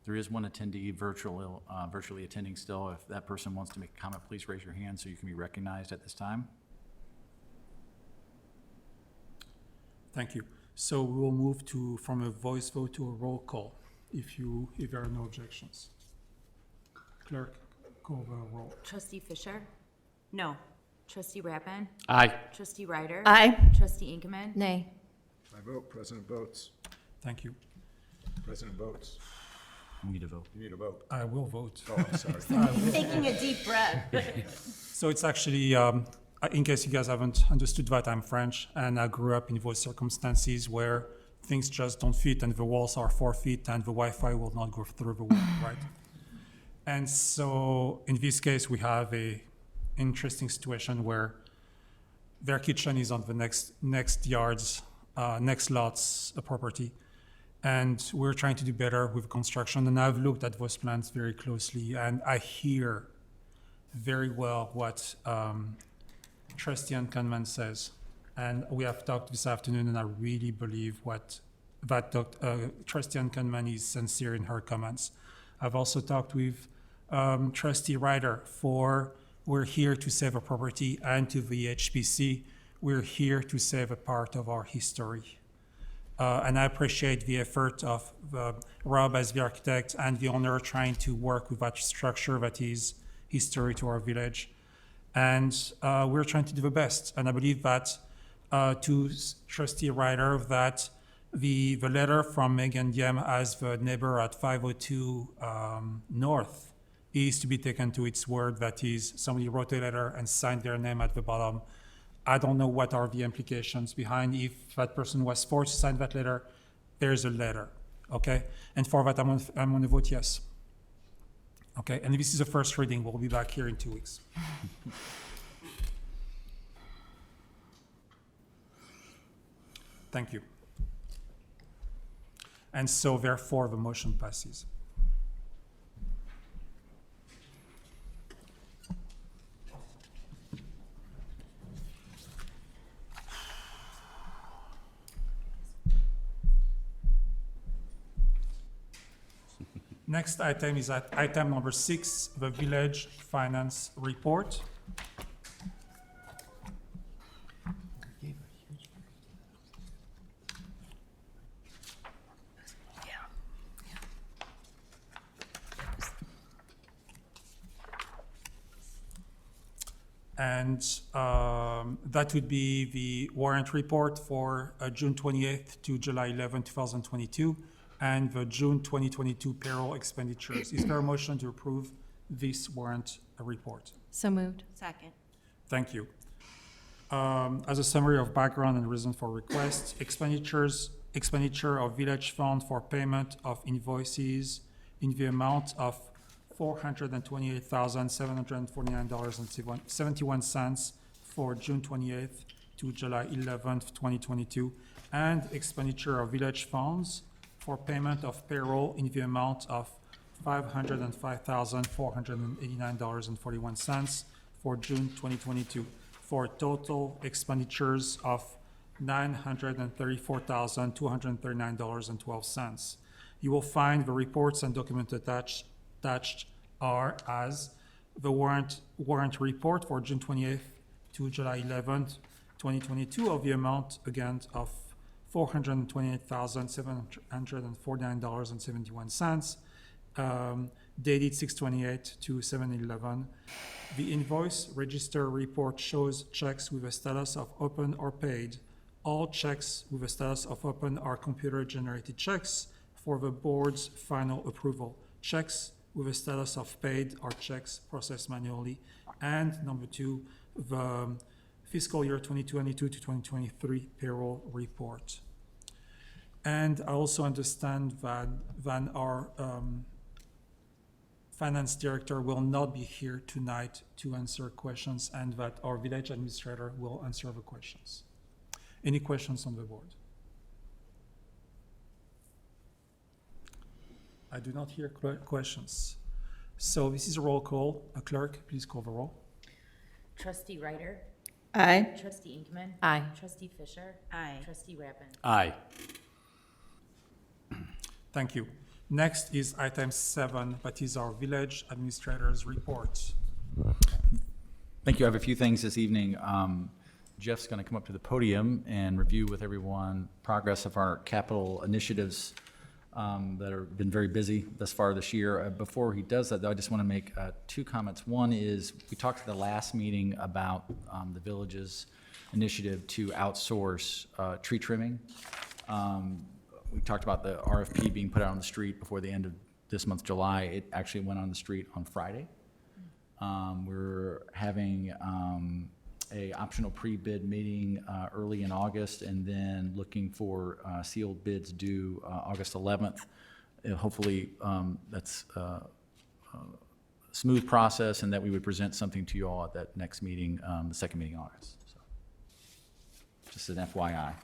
There is one attendee virtually attending still. If that person wants to make a comment, please raise your hand so you can be recognized at this time. Thank you. So we will move from a voice vote to a roll call, if there are no objections. Clerk, call the roll. Trustee Fisher? No. Trustee Rappin? Aye. Trustee Ryder? Aye. Trustee Inkeman? Nay. I vote, President votes. Thank you. President votes. You need to vote. You need a vote. I will vote. Oh, I'm sorry. Taking a deep breath. So it's actually, in case you guys haven't understood that, I'm French, and I grew up in those circumstances where things just don't fit, and the walls are 4 feet, and the Wi-Fi will not go through the wall, right? And so in this case, we have a interesting situation where their kitchen is on the next yards, next lots of property. And we're trying to do better with construction. And I've looked at those plans very closely, and I hear very well what Trustee Unconman says. And we have talked this afternoon, and I really believe that Trustee Unconman is sincere in her comments. I've also talked with Trustee Ryder we're here to save a property, and to the HPC, we're here to save a part of our history. And I appreciate the effort of Rob as the architect and the owner trying to work with that structure that is history to our village. And we're trying to do the best. And I believe that to Trustee Ryder, that the letter from Megan Diem as the neighbor at 502 North is to be taken to its word. That is, somebody wrote a letter and signed their name at the bottom. I don't know what are the implications behind if that person was forced to sign that letter. There's a letter, okay? And for that, I'm going to vote yes. Okay, and this is the first reading. We'll be back here in 2 weeks. Thank you. And so therefore, the motion passes. Next item is at item number 6, the village finance report. And that would be the warrant report for June 28th to July 11, 2022, and the June 2022 payroll expenditures. Is there a motion to approve this warrant report? So moved. Second. Thank you. As a summary of background and reason for request, expenditure of village fund for payment of invoices in the amount of $428,749.71 for June 28th to July 11th, 2022, and expenditure of village funds for payment of payroll in the amount of $505,489.41 for June 2022, for total expenditures of $934,239.12. You will find the reports and documents attached are as the warrant report for June 28th to July 11th, 2022, of the amount, again, of $428,749.71, dated 6/28 to 7/11. The invoice register report shows checks with a status of open or paid. All checks with a status of open are computer-generated checks for the board's final approval. Checks with a status of paid are checks processed manually. And number 2, the fiscal year 2022 to 2023 payroll report. And I also understand that our finance director will not be here tonight to answer questions, and that our village administrator will answer the questions. Any questions on the board? I do not hear questions. So this is a roll call. A clerk, please call the roll. Trustee Ryder? Aye. Trustee Inkman? Aye. Trustee Fisher? Aye. Trustee Rappin? Aye. Thank you. Next is item 7, that is our village administrator's report. Thank you. I have a few things this evening. Jeff's going to come up to the podium and review with everyone progress of our capital initiatives that have been very busy thus far this year. Before he does that, though, I just want to make 2 comments. One is, we talked at the last meeting about the village's initiative to outsource tree trimming. We talked about the RFP being put out on the street before the end of this month, July. It actually went on the street on Friday. We're having a optional pre-bid meeting early in August, and then looking for sealed bids due August 11th. Hopefully that's a smooth process, and that we would present something to you all at that next meeting, the second meeting in August. So, just an FYI.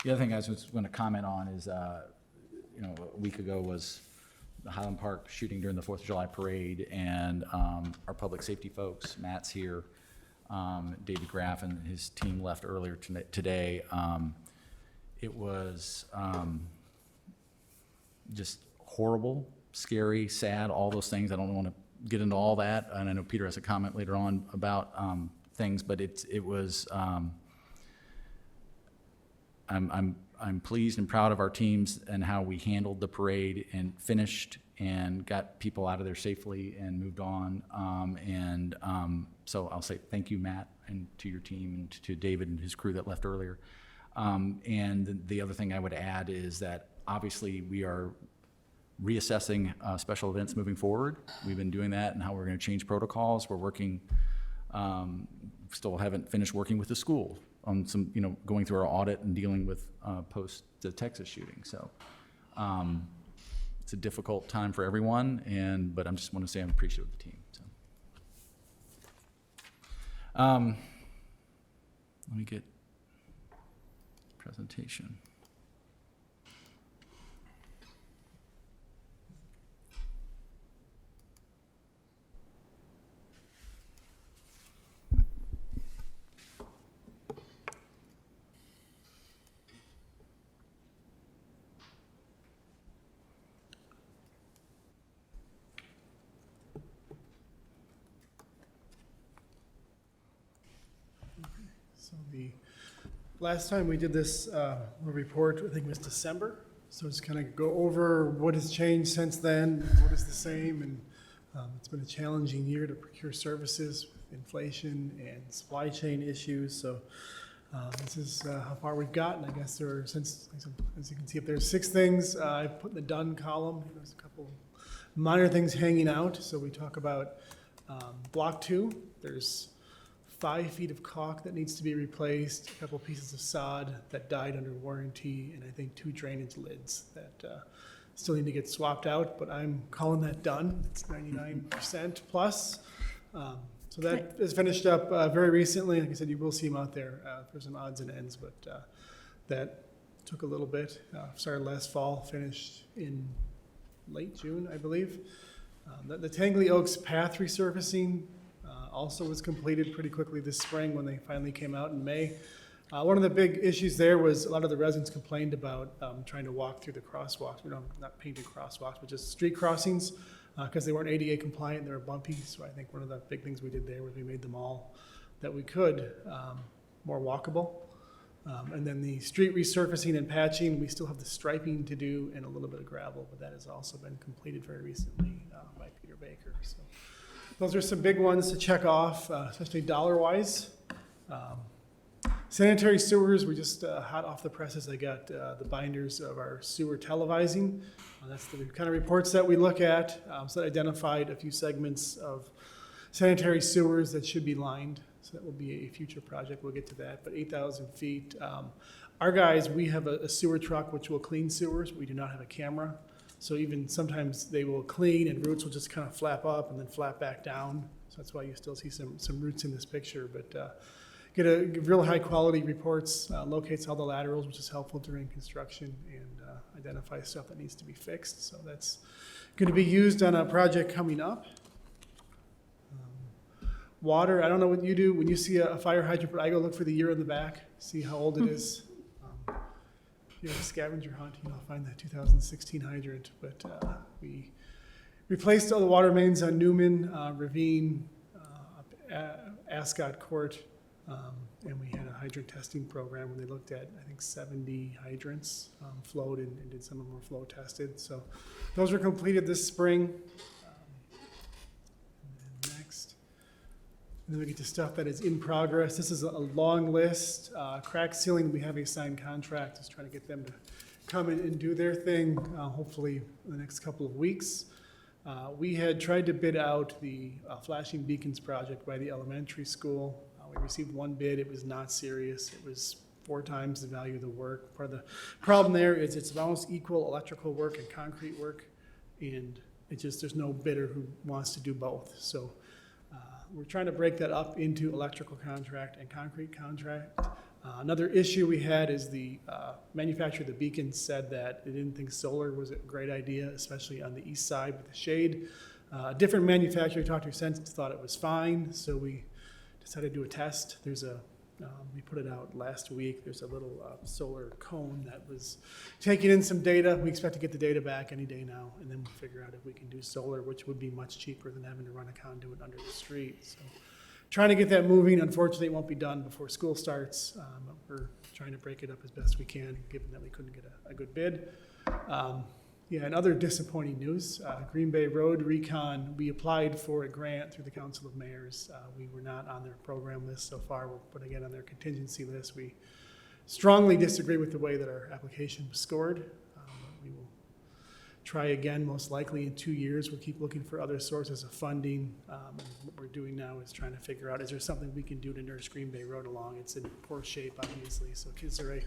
The other thing I was going to comment on is, a week ago was the Highland Park shooting during the 4th of July parade, and our public safety folks, Matt's here, David Graff and his team left earlier today. It was just horrible, scary, sad, all those things. I don't want to get into all that, and I know Peter has a comment later on about things, but it was. I'm pleased and proud of our teams and how we handled the parade and finished and got people out of there safely and moved on. So I'll say thank you, Matt, and to your team, and to David and his crew that left earlier. And the other thing I would add is that obviously we are reassessing special events moving forward. We've been doing that, and how we're going to change protocols. We're working, still haven't finished working with the school on some, going through our audit and dealing with post the Texas shooting. So it's a difficult time for everyone, but I just want to say I'm appreciative of the team. So. Let me get presentation. The last time we did this report, I think it was December. So just kind of go over what has changed since then, what is the same, and it's been a challenging year to procure services with inflation and supply chain issues. So this is how far we've gotten. I guess there are, since, as you can see, if there's 6 things I put in the done column. There's a couple minor things hanging out. So we talk about block 2. There's 5 feet of caulk that needs to be replaced, a couple pieces of sod that died under warranty, and I think 2 drainage lids that still need to get swapped out, but I'm calling that done. It's 99% plus. So that is finished up very recently. Like I said, you will see them out there for some odds and ends, but that took a little bit. Started last fall, finished in late June, I believe. The Tangley Oaks path resurfacing also was completed pretty quickly this spring when they finally came out in May. One of the big issues there was a lot of the residents complained about trying to walk through the crosswalks. We don't, not painted crosswalks, but just street crossings because they weren't ADA compliant, they were bumpy. So I think one of the big things we did there was we made them all that we could more walkable. And then the street resurfacing and patching, we still have the striping to do and a little bit of gravel, but that has also been completed very recently by Peter Baker. So those are some big ones to check off, especially dollar-wise. Sanitary sewers, we just hot off the presses. I got the binders of our sewer televising. That's the kind of reports that we look at. So that identified a few segments of sanitary sewers that should be lined. So that will be a future project. We'll get to that. But 8,000 feet. Our guys, we have a sewer truck which will clean sewers. We do not have a camera. So even sometimes they will clean and roots will just kind of flap up and then flap back down. So that's why you still see some roots in this picture. But get a real high quality reports, locates all the laterals, which is helpful during construction, and identify stuff that needs to be fixed. So that's going to be used on a project coming up. Water, I don't know what you do when you see a fire hydrant, but I go look for the year in the back, see how old it is. If you have a scavenger hunt, you'll find that 2016 hydrant. But we replaced all the water mains on Newman, Ravine, Ascot Court, and we had a hydrant testing program where they looked at, I think, 70 hydrants flowed and did some of them were flow tested. So those were completed this spring. And then next. And then we get to stuff that is in progress. This is a long list. Crack sealing, we have a signed contract. Just trying to get them to come in and do their thing, hopefully in the next couple of weeks. We had tried to bid out the flashing beacons project by the elementary school. We received 1 bid. It was not serious. It was 4 times the value of the work. Part of the problem there is it's almost equal electrical work and concrete work, and it just, there's no bidder who wants to do both. So we're trying to break that up into electrical contract and concrete contract. Another issue we had is the manufacturer of the beacons said that they didn't think solar was a great idea, especially on the east side with the shade. A different manufacturer we talked to since thought it was fine, so we decided to do a test. There's a, we put it out last week. There's a little solar cone that was taking in some data. We expect to get the data back any day now, and then we'll figure out if we can do solar, which would be much cheaper than having to run a conduit under the street. So trying to get that moving. Unfortunately, it won't be done before school starts. But we're trying to break it up as best we can, given that we couldn't get a good bid. Yeah, and other disappointing news, Green Bay Road Recon, we applied for a grant through the Council of Mayors. We were not on their program list so far. We're put again on their contingency list. We strongly disagree with the way that our application was scored. We will try again, most likely in 2 years. We'll keep looking for other sources of funding. And what we're doing now is trying to figure out, is there something we can do to nurse Green Bay Road along? It's in poor shape, obviously. So is there a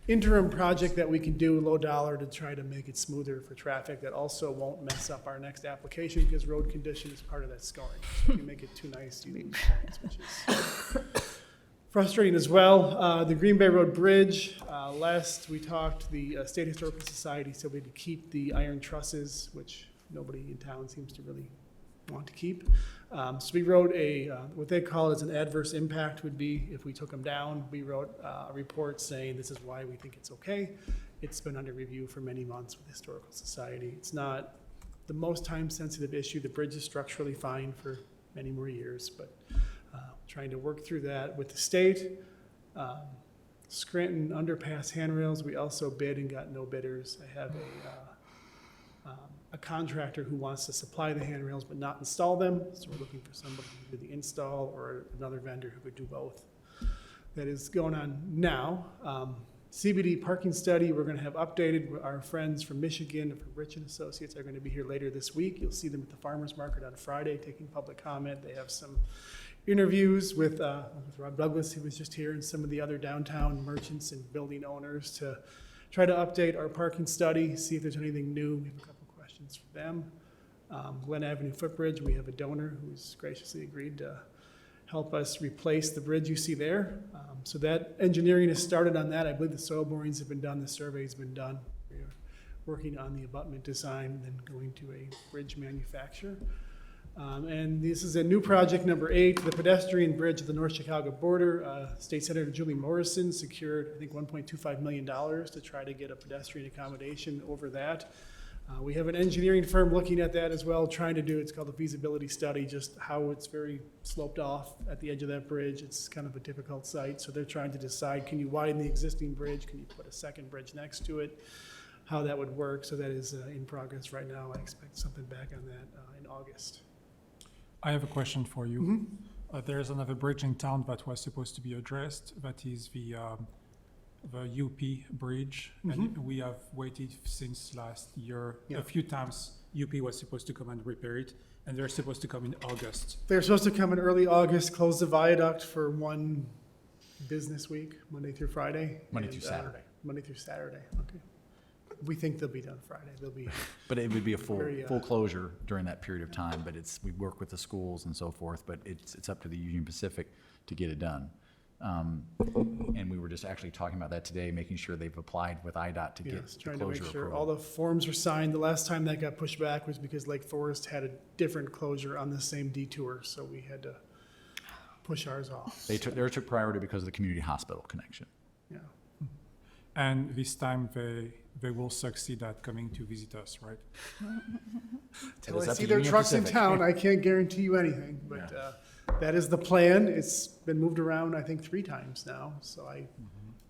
interim project that we can do, low dollar, to try to make it smoother for traffic that also won't mess up our next application, because road condition is part of that scoring. So if you make it too nice, you lose points, which is frustrating as well. The Green Bay Road Bridge, last we talked, the State Historical Society said we had to keep the iron trusses, which nobody in town seems to really want to keep. So we wrote a, what they call as an adverse impact would be if we took them down. We wrote a report saying this is why we think it's okay. It's been under review for many months with the Historical Society. It's not the most time-sensitive issue. The bridge is structurally fine for many more years, but trying to work through that with the state. Scranton underpass handrails, we also bid and got no bidders. I have a contractor who wants to supply the handrails but not install them, so we're looking for somebody to do the install or another vendor who could do both. That is going on now. CBD parking study, we're gonna have updated. Our friends from Michigan, from Rich and Associates, are gonna be here later this week. You'll see them at the farmer's market on Friday taking public comment. They have some interviews with Rob Douglas, who was just here, and some of the other downtown merchants and building owners to try to update our parking study, see if there's anything new. We have a couple questions for them. Glen Avenue footbridge, we have a donor who's graciously agreed to help us replace the bridge you see there. So that engineering has started on that. I believe the soil borings have been done, the survey's been done. We're working on the abutment design and then going to a bridge manufacturer. And this is a new project, number 8, the pedestrian bridge at the North Chicago border. State Senator Julie Morrison secured, I think, $1.25 million to try to get a pedestrian accommodation over that. We have an engineering firm looking at that as well, trying to do, it's called a feasibility study, just how it's very sloped off at the edge of that bridge. It's kind of a difficult site, so they're trying to decide, can you widen the existing bridge? Can you put a second bridge next to it? How that would work, so that is in progress right now. I expect something back on that in August. I have a question for you. There's another bridge in town that was supposed to be addressed. That is the UP bridge, and we have waited since last year. A few times UP was supposed to come and repair it, and they're supposed to come in August. They're supposed to come in early August, close the viaduct for one business week, Monday through Friday. Monday through Saturday. Monday through Saturday, okay. We think they'll be done Friday. They'll be. But it would be a full, Very, full closure during that period of time, but we work with the schools and so forth, but it's up to the Union Pacific to get it done. And we were just actually talking about that today, making sure they've applied with IDOT to get Yes, the trying to make closure sure approval. all the forms were signed. The last time that got pushed back was because Lake Forest had a different closure on the same detour, so we had to push ours off. Theirs took priority because of the community hospital connection. Yeah. And this time they will succeed at coming to visit us, right? Till is I up see to their Union trucks in Pacific. town, I can't guarantee you anything, but that is the plan. It's been moved around, I think, 3 times now, so I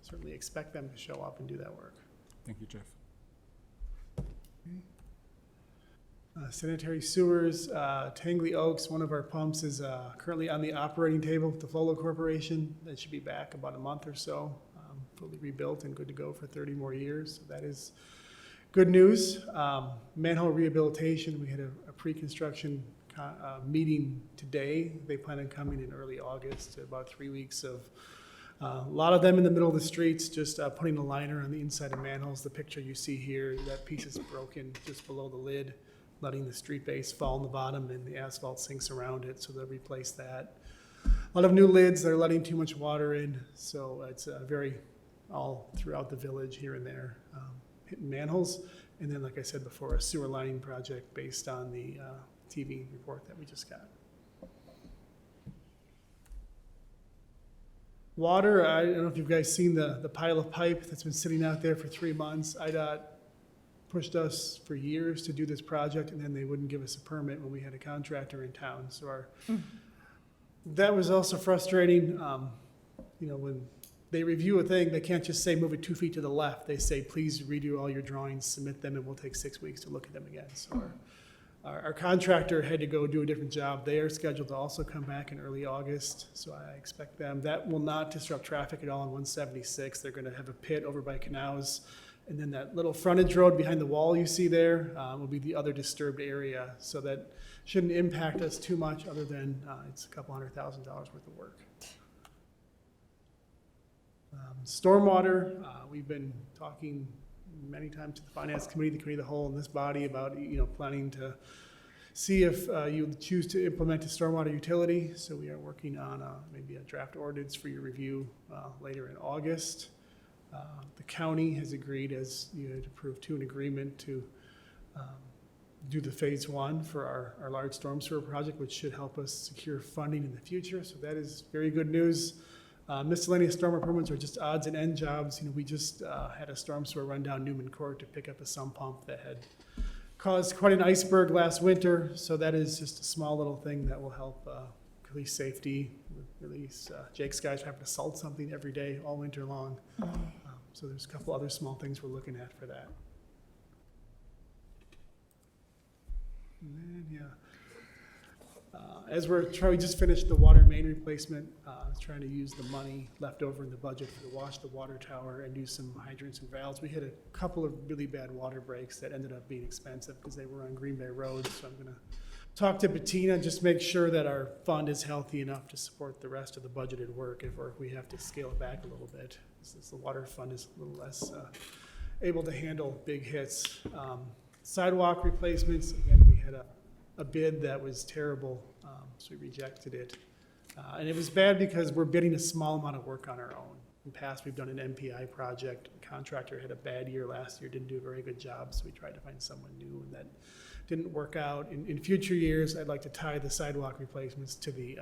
certainly expect them to show up and do that work. Thank you, Jeff. Sanitary sewers, Tangley Oaks, one of our pumps is currently on the operating table with the Flolo Corporation. That should be back about a month or so, fully rebuilt and good to go for 30 more years. So that is good news. Manhole rehabilitation, we had a pre-construction meeting today. They plan on coming in early August, about 3 weeks of a lot of them in the middle of the streets, just putting a liner on the inside of manholes. The picture you see here, that piece is broken just below the lid, letting the street base fall in the bottom and the asphalt sinks around it, so they'll replace that. A lot of new lids, they're letting too much water in, so it's very all throughout the village here and there, hitting manholes. And then, like I said before, a sewer lining project based on the TV report that we just got. Water, I don't know if you guys seen the pile of pipe that's been sitting out there for 3 months. IDOT pushed us for years to do this project, and then they wouldn't give us a permit when we had a contractor in town. So that was also frustrating. When they review a thing, they can't just say move it 2 feet to the left. They say, please redo all your drawings, submit them, and we'll take 6 weeks to look at them again. So our contractor had to go do a different job. They are scheduled to also come back in early August, so I expect them. That will not disrupt traffic at all on 176. They're going to have a pit over by Canals, and then that little frontage road behind the wall you see there will be the other disturbed area. So that shouldn't impact us too much, other than it's a couple $100,000 worth of work. Stormwater, we've been talking many times to the Finance Committee, the Committee of the Whole, and this body about planning to see if you choose to implement a stormwater utility. So we are working on maybe a draft ordinance for your review later in August. The county has agreed, as you had approved, to an agreement to do the phase 1 for our large storm sewer project, which should help us secure funding in the future. So that is very good news. Miscellaneous storm improvements are just odds and end jobs. We just had a storm sewer run down Newman Court to pick up a sump pump that had caused quite an iceberg last winter. So that is just a small little thing that will help police safety, release. Jake's guys are having to salt something every day, all winter long. So there's a couple other small things we're looking at for that. And then, yeah. As we just finished the water main replacement, trying to use the money left over in the budget to wash the water tower and do some hydrants and valves. We had a couple of really bad water breaks that ended up being expensive because they were on Green Bay Road. So I'm gonna talk to Bettina, just make sure that our fund is healthy enough to support the rest of the budgeted work, or if we have to scale it back a little bit, since the water fund is a little less able to handle big hits. Sidewalk replacements, again, we had a bid that was terrible, so we rejected it. And it was bad because we're bidding a small amount of work on our own. In the past, we've done an MPI project. The contractor had a bad year last year, didn't do a very good job, so we tried to find someone new, and that didn't work out. In future years, I'd like to tie the sidewalk replacements to the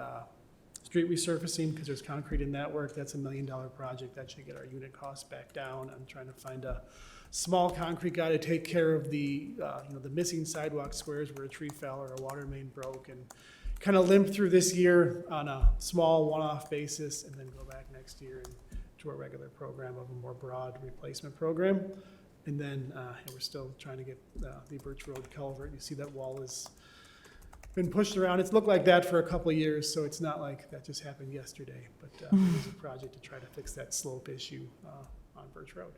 street resurfacing, because there's concrete in that work. That's $1 million project. That should get our unit costs back down. I'm trying to find a small concrete guy to take care of the the missing sidewalk squares where a tree fell or a water main broke, and kind of limp through this year on a small one-off basis, and then go back next year and to a regular program of a more broad replacement program. And then we're still trying to get the Birch Road culvert. You see that wall has been pushed around. It's looked like that for a couple of years, so it's not like that just happened yesterday. But it is a project to try to fix that slope issue on Birch Road.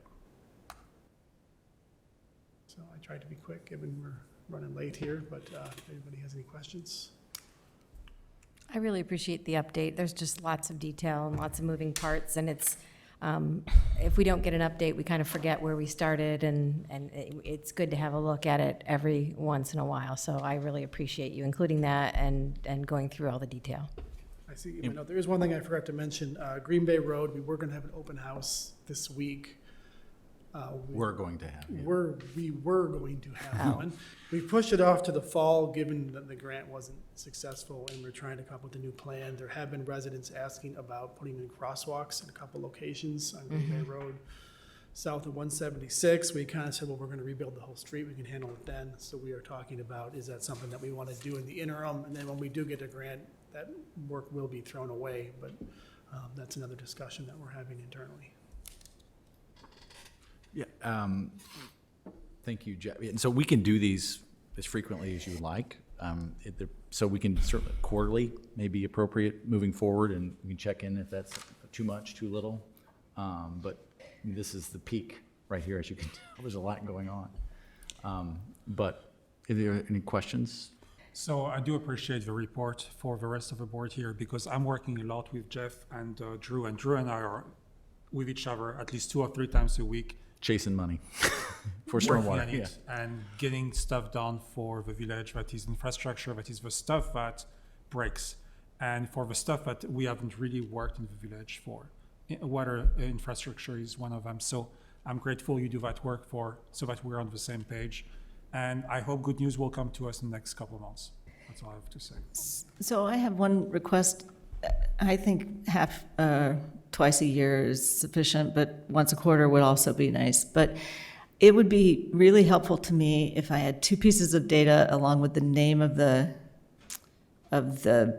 So I tried to be quick, given we're running late here, but if anybody has any questions? I really appreciate the update. There's just lots of detail and lots of moving parts, and it's, if we don't get an update, we kind of forget where we started, and it's good to have a look at it every once in a while. So I really appreciate you including that and going through all the detail. I see. There is one thing I forgot to mention. Green Bay Road, we were going to have an open house this week. We're going to have. Yeah. We were going to have one. We pushed it off to the fall, given that the grant wasn't successful, and we're trying to come up with a new plan. There have been residents asking about putting in crosswalks in a couple locations on Green Bay Road, south of 176. We kind of said, well, we're going to rebuild the whole street. We can handle it then. So we are talking about, is that something that we want to do in the interim? And then when we do get a grant, that work will be thrown away. But that's another discussion that we're having internally. Yeah. Thank you, Jeff. And so we can do these as frequently as you would like. So we can certainly quarterly may be appropriate moving forward, and we can check in if that's too much, too little. But this is the peak right here, as you can tell. There's a lot going on. But are there any questions? So I do appreciate the report for the rest of the board here, because I'm working a lot with Jeff and Drew and I are with each other at least 2 or 3 times a week. Chasing money for working stormwater, on it and getting stuff done for the village that is infrastructure, that is the stuff that breaks. And for the stuff that we haven't really worked in the village for, water infrastructure is one of them. So I'm grateful you do that work so that we're on the same page. And I hope good news will come to us in the next couple of months. That's all I have to say. So I have one request. I think twice a year is sufficient, but once a quarter would also be nice. But it would be really helpful to me if I had 2 pieces of data along with the name of the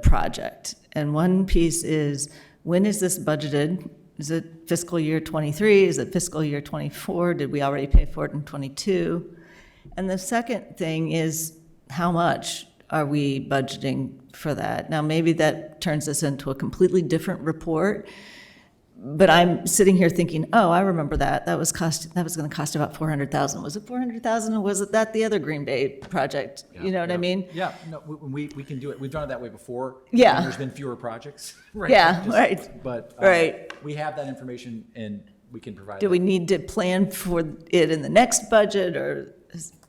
project. And one piece is, when is this budgeted? Is it fiscal year 23? Is it fiscal year 24? Did we already pay for it in 22? And the second thing is, how much are we budgeting for that? Now, maybe that turns us into a completely different report, but I'm sitting here thinking, oh, I remember that. That was going to cost about $400,000. Was it $400,000, or was it that the other Green Bay project? Yeah, you know what I mean? Yeah, no, we can do it. We've done it that way before. Yeah. When there's been fewer projects. Right. Yeah, right. But Right. We have that information, and we can provide. Do we need to plan for it in the next budget, or,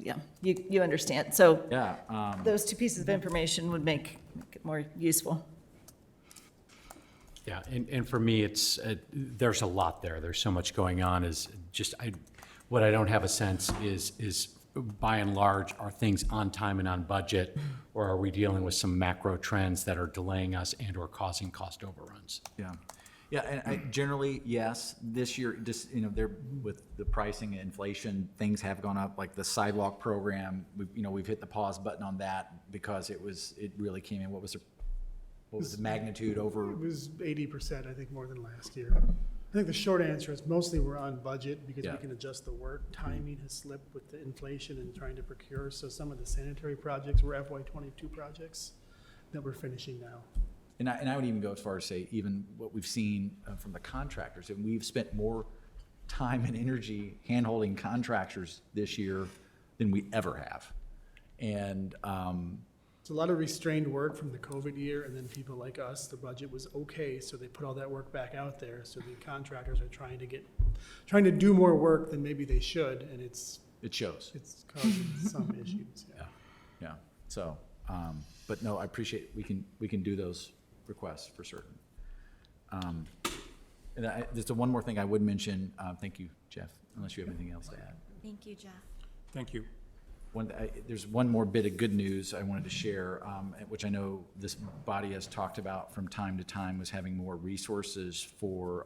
yeah, you understand. So Yeah. those 2 pieces of information would make it more useful. Yeah, and for me, it's, there's a lot there. There's so much going on. What I don't have a sense is by and large, are things on time and on budget, or are we dealing with some macro trends that are delaying us and or causing cost overruns? Yeah. Yeah, and generally, yes. This year, just, there with the pricing and inflation, things have gone up. Like the sidewalk program, we've hit the pause button on that because it really came in. What was it? What was the magnitude over? It was 80%, I think, more than last year. I think the short answer is mostly we're on budget because Yeah. we can adjust the work. Timing has slipped with the inflation and trying to procure. So some of the sanitary projects were FY22 projects that we're finishing now. And I would even go as far as say, even what we've seen from the contractors, and we've spent more time and energy hand-holding contractors this year than we ever have. And, It's a lot of restrained work from the COVID year, and then people like us, the budget was okay, so they put all that work back out there. So the contractors are trying to do more work than maybe they should, and it shows. it's causing some issues. Yeah. Yeah, so, but no, I appreciate, we can do those requests for certain. And there's one more thing I would mention, thank you, Jeff, unless you have anything else to add. Thank you, Jeff. Thank you. There's one more bit of good news I wanted to share, which I know this body has talked about from time to time, was having more resources for,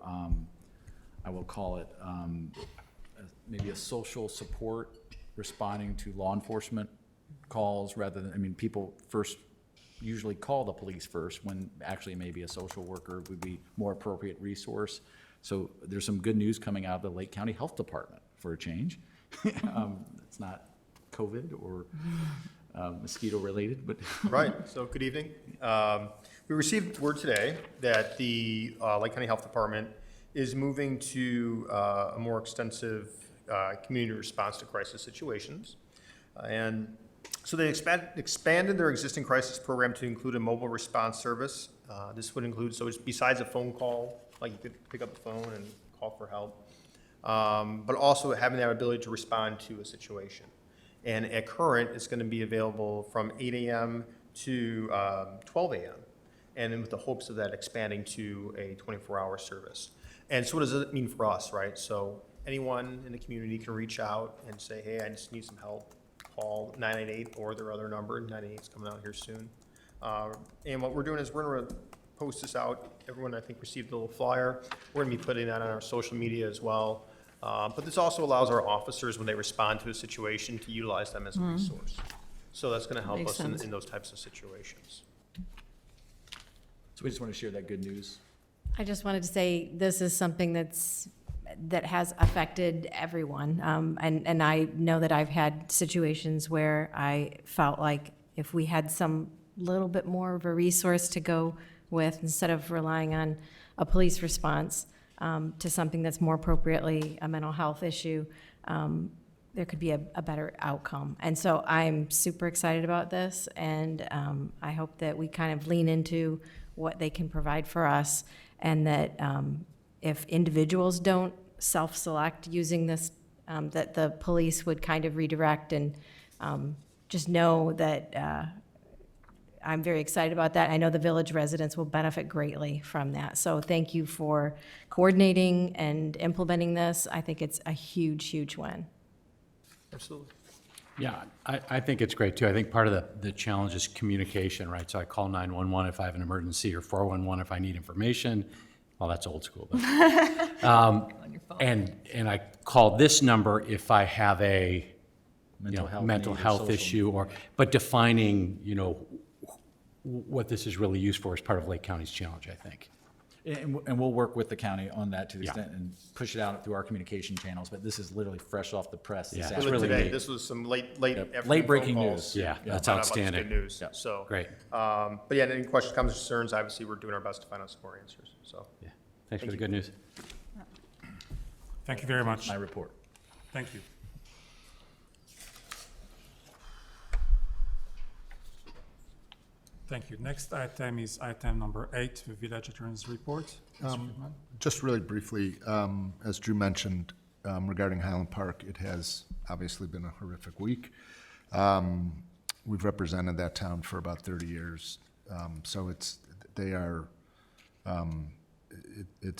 I will call it, maybe a social support responding to law enforcement calls rather than, I mean, people first usually call the police first when actually maybe a social worker would be more appropriate resource. So there's some good news coming out of the Lake County Health Department for a change. It's not COVID or mosquito related, but. Right, so good evening. We received word today that the Lake County Health Department is moving to a more extensive community response to crisis situations. And so they expanded their existing crisis program to include a mobile response service. This would include, so it's besides a phone call, like you could pick up the phone and call for help, but also having that ability to respond to a situation. And at current, it's going to be available from 8 a.m. to 12 a.m. And then with the hopes of that expanding to a 24-hour service. And so what does it mean for us, right? So anyone in the community can reach out and say, hey, I just need some help. Call 988 or their other number. 988 is coming out here soon. And what we're doing is we're going to post this out. Everyone, I think, received a little flyer. We're going to be putting that on our social media as well. But this also allows our officers, when they respond to a situation, to utilize them as a resource. So that's going to help Makes us sense. in those types of situations. So we just want to share that good news. I just wanted to say this is something that has affected everyone. And I know that I've had situations where I felt like if we had some little bit more of a resource to go with instead of relying on a police response to something that's more appropriately a mental health issue, there could be a better outcome. And so I'm super excited about this, and I hope that we kind of lean into what they can provide for us, and that if individuals don't self-select using this, that the police would kind of redirect, and just know that I'm very excited about that. I know the village residents will benefit greatly from that. So thank you for coordinating and implementing this. I think it's a huge, huge win. Absolutely. Yeah, I think it's great too. I think part of the challenge is communication, right? So I call 911 if I have an emergency, or 411 if I need information. Well, that's old school, but, and I call this number if I have a mental health issue, but defining, what this is really used for is part of Lake County's challenge, I think. And we'll work with the county on that to the Yeah. extent and push it out through our communication channels, but this is literally fresh off the press. Yeah, this it's Really really today, neat. this was some late Yep. afternoon Late breaking phone news. calls. Yeah, that's Found out about this outstanding. Good news. Yep. So Great. But yeah, any questions, comments, concerns? Obviously, we're doing our best to find out some more answers. So Yeah, thanks for Thank the you. good news. Thank you very much. My report. Thank you. Thank you. Next item is item number 8, the village attorney's report. Mr. Friedman. Just really briefly, as Drew mentioned, regarding Highland Park, it has obviously been a horrific week. We've represented that town for about 30 years. So it's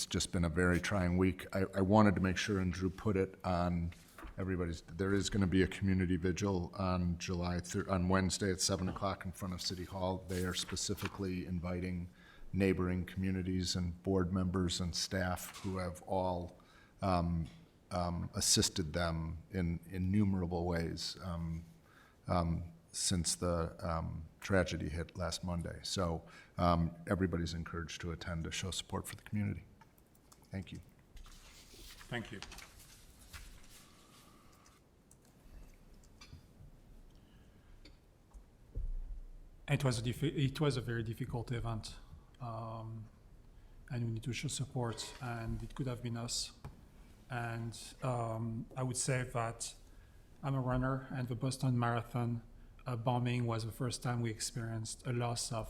just been a very trying week. I wanted to make sure, and Drew put it on everybody's, there is going to be a community vigil on on Wednesday at 7 o'clock in front of City Hall. They are specifically inviting neighboring communities and board members and staff who have all assisted them in innumerable ways. since the tragedy hit last Monday. So everybody's encouraged to attend to show support for the community. Thank you. Thank you. It was a very difficult event, and we need to show support, and it could have been us. And I would say that I'm a runner, and the Boston Marathon bombing was the first time we experienced a loss of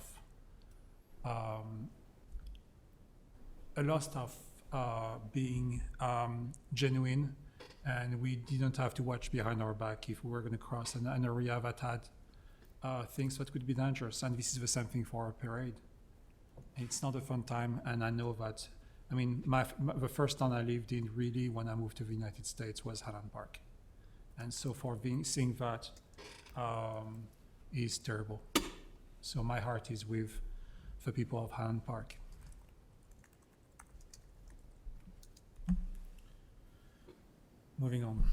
being genuine, and we didn't have to watch behind our back if we were going to cross an area that had things that could be dangerous. And this is the same thing for our parade. It's not a fun time, and I know that. I mean, the first town I lived in, really, when I moved to the United States, was Highland Park, and so seeing that is terrible. So my heart is with the people of Highland Park. Moving on.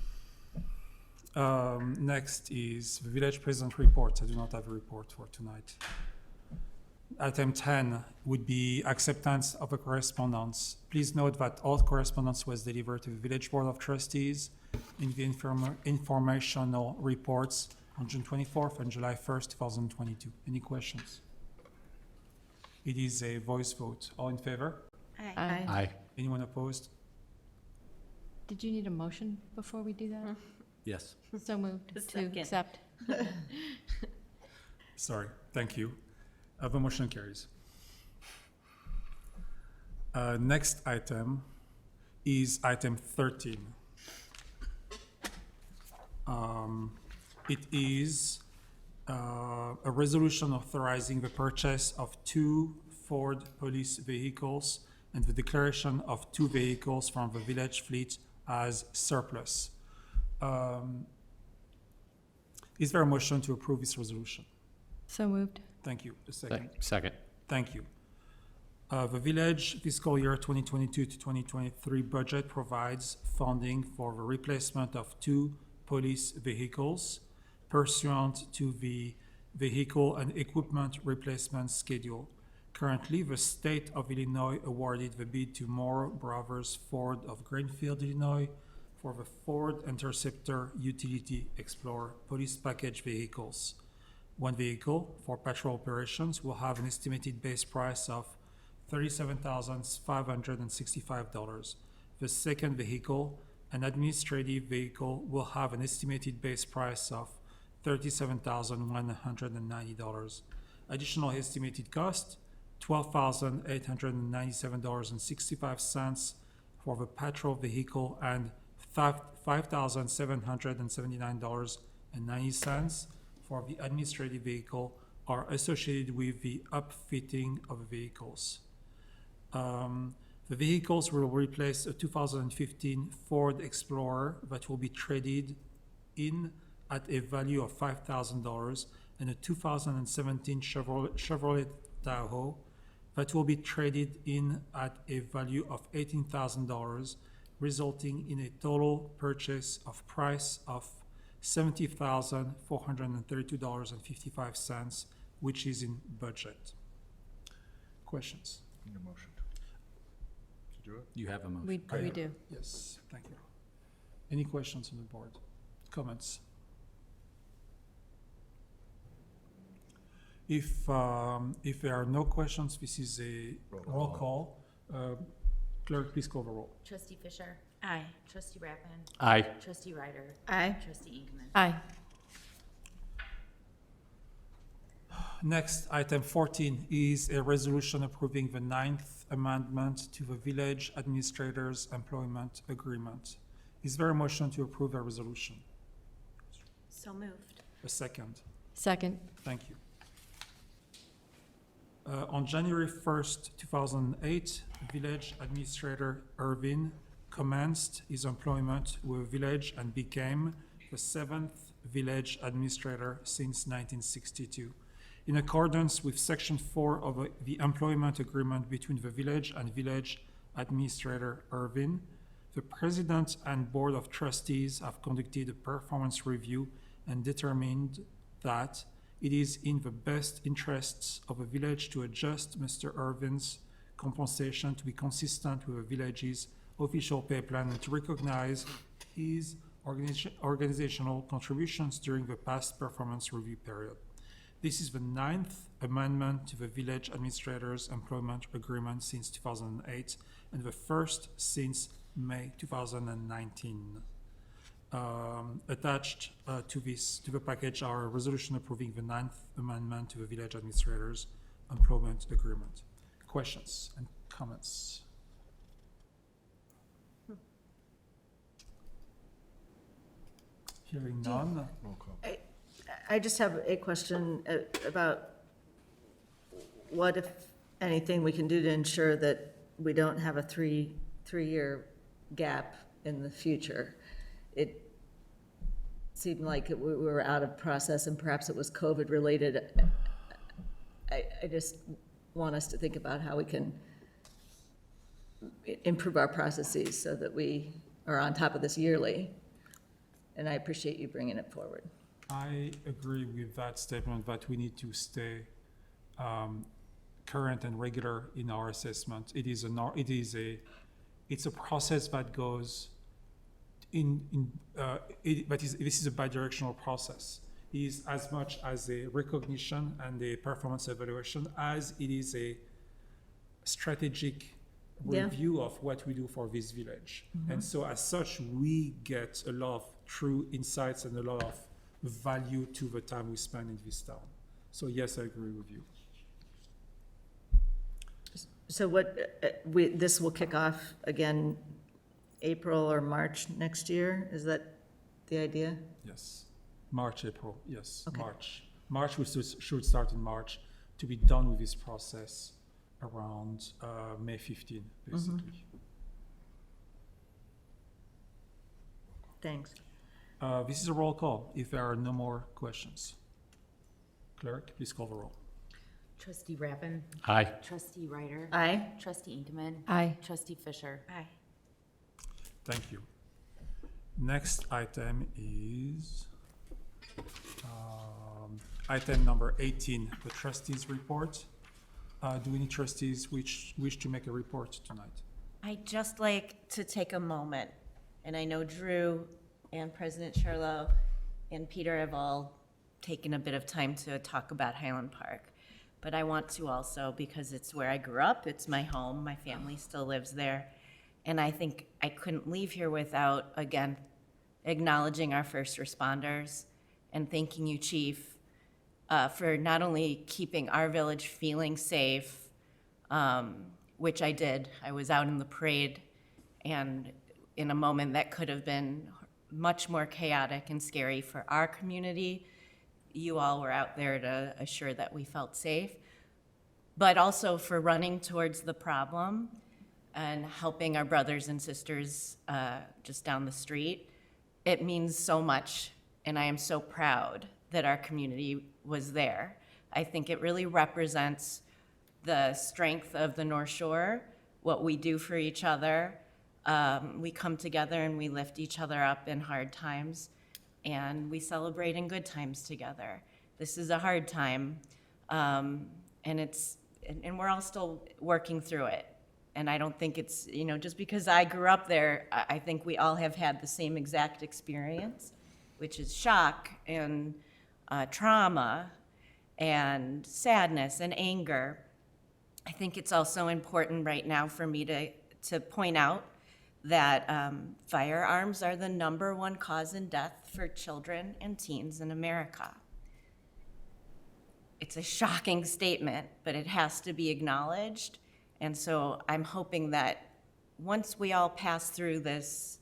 Next is the village president report. I do not have a report for tonight. Item 10 would be acceptance of a correspondence. Please note that all correspondence was delivered to the Village Board of Trustees in the informational reports on June 24th and July 1st, 2022. Any questions? It is a voice vote. All in favor? Aye. Aye. Anyone opposed? Did you need a motion before we do that? Yes. So moved to Second. accept. Sorry, thank you. The motion carries. Next item is item 13. It is a resolution authorizing the purchase of 2 Ford police vehicles and the declaration of 2 vehicles from the village fleet as surplus. Is there a motion to approve this resolution? So moved. Thank you. A second. Second. Thank you. The village fiscal year 2022 to 2023 budget provides funding for the replacement of 2 police vehicles pursuant to the vehicle and equipment replacement schedule. Currently, the state of Illinois awarded the bid to Moore Brothers Ford of Greenfield, Illinois, for the Ford Interceptor Utility Explorer police package vehicles. 1 vehicle for patrol operations will have an estimated base price of $37,565. The second vehicle, an administrative vehicle, will have an estimated base price of $37,190. Additional estimated cost, $12,897.65 for the patrol vehicle and $5,779.90 for the administrative vehicle are associated with the upfitting of the vehicles. The vehicles will replace a 2015 Ford Explorer that will be traded in at a value of $5,000 and a 2017 Chevrolet Tahoe that will be traded in at a value of $18,000, resulting in a total purchase of price of $70,432.55, which is in budget. Questions? Need a motion to do it? You have a motion. We do. Yes, thank you. Any questions on the board? Comments? If there are no questions, this is a roll call. Clerk, please call the roll. Trustee Fisher? Aye. Trustee Rappin? Aye. Trustee Ryder? Aye. Trustee Egan? Aye. Next, item 14 is a resolution approving the 9th amendment to the village administrator's employment agreement. Is there a motion to approve a resolution? So moved. A second. Second. Thank you. On January 1st, 2008, Village Administrator Irvin commenced his employment with Village and became the 7th Village Administrator since 1962. In accordance with Section 4 of the Employment Agreement between the Village and Village Administrator Irvin, the President and Board of Trustees have conducted a performance review and determined that it is in the best interests of the village to adjust Mr. Irvin's compensation to be consistent with the village's official pay plan and to recognize his organizational contributions during the past performance review period. This is the 9th amendment to the village administrator's employment agreement since 2008 and the first since May 2019. Attached to the package are a resolution approving the 9th amendment to the village administrator's employment agreement. Questions and comments? Hearing none. I just have a question about what, if anything, we can do to ensure that we don't have a three-year gap in the future. It seemed like we were out of process and perhaps it was COVID related. I just want us to think about how we can improve our processes so that we are on top of this yearly. And I appreciate you bringing it forward. I agree with that statement that we need to stay current and regular in our assessment. It's a process that goes this is a bidirectional process. It is as much as a recognition and a performance evaluation as it is a strategic review of what we do for this village. And so as such, we get a lot of true insights and a lot of value to the time we spend in this town. So yes, I agree with you. So this will kick off again April or March next year? Is that the idea? Yes. March, April, yes, Okay. March, we should start in March to be done with this process around May 15, basically. Thanks. This is a roll call, if there are no more questions. Clerk, please call the roll. Trustee Rappin. Aye. Trustee Ryder. Aye. Trustee Inkman. Aye. Trustee Fisher. Aye. Thank you. Next item is item number 18, the trustees' report. Do any trustees wish to make a report tonight? I'd just like to take a moment, and I know Drew and President Sherlow and Peter have all taken a bit of time to talk about Highland Park. But I want to also, because it's where I grew up, it's my home, my family still lives there. And I think I couldn't leave here without, again, acknowledging our first responders and thanking you, Chief, for not only keeping our village feeling safe, which I did. I was out in the parade, and in a moment that could have been much more chaotic and scary for our community, you all were out there to assure that we felt safe, but also for running towards the problem and helping our brothers and sisters just down the street. It means so much, and I am so proud that our community was there. I think it really represents the strength of the North Shore, what we do for each other. We come together and we lift each other up in hard times, and we celebrate in good times together. This is a hard time, and we're all still working through it. And I don't think it's, just because I grew up there, I think we all have had the same exact experience, which is shock and trauma and sadness and anger. I think it's also important right now for me to point out that firearms are the #1 cause in death for children and teens in America. It's a shocking statement, but it has to be acknowledged. And so I'm hoping that once we all pass through this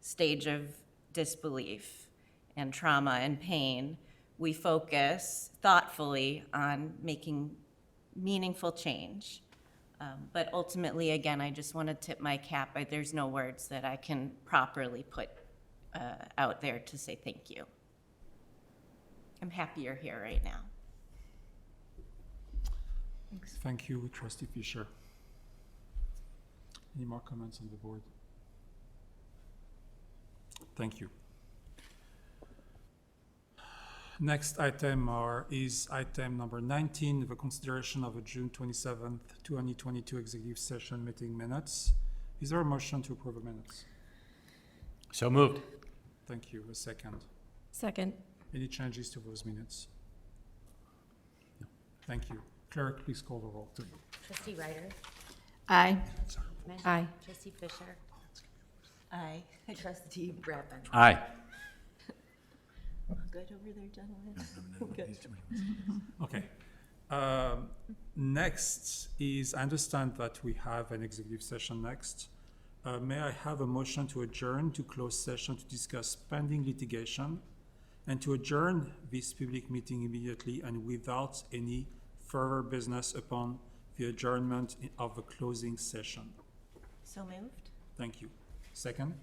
stage of disbelief and trauma and pain, we focus thoughtfully on making meaningful change. But ultimately, again, I just want to tip my cap. There's no words that I can properly put out there to say thank you. I'm happy you're here right now. Thanks. Thank you, Trustee Fisher. Any more comments on the board? Thank you. Next item is item number 19, the consideration of a June 27th, 2022 executive session meeting minutes. Is there a motion to approve the minutes? So moved. Thank you. A second. Second. Any changes to those minutes? Thank you. Clerk, please call the roll. Trustee Ryder? Aye. Aye. Trustee Fisher? Aye. Trustee Brabman? Aye. Good over there, gentlemen? Good. Okay. Next is, I understand that we have an executive session next. May I have a motion to adjourn to closed session to discuss pending litigation and to adjourn this public meeting immediately and without any further business upon the adjournment of the closing session? So moved? Thank you. Second?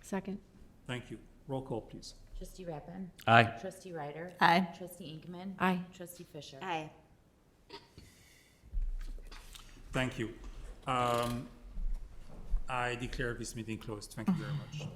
Second. Thank you. Roll call, please. Trustee Brabman? Aye. Trustee Ryder? Aye. Trustee Inkman? Aye. Trustee Fisher? Aye. Thank you. I declare this meeting closed. Thank you very much.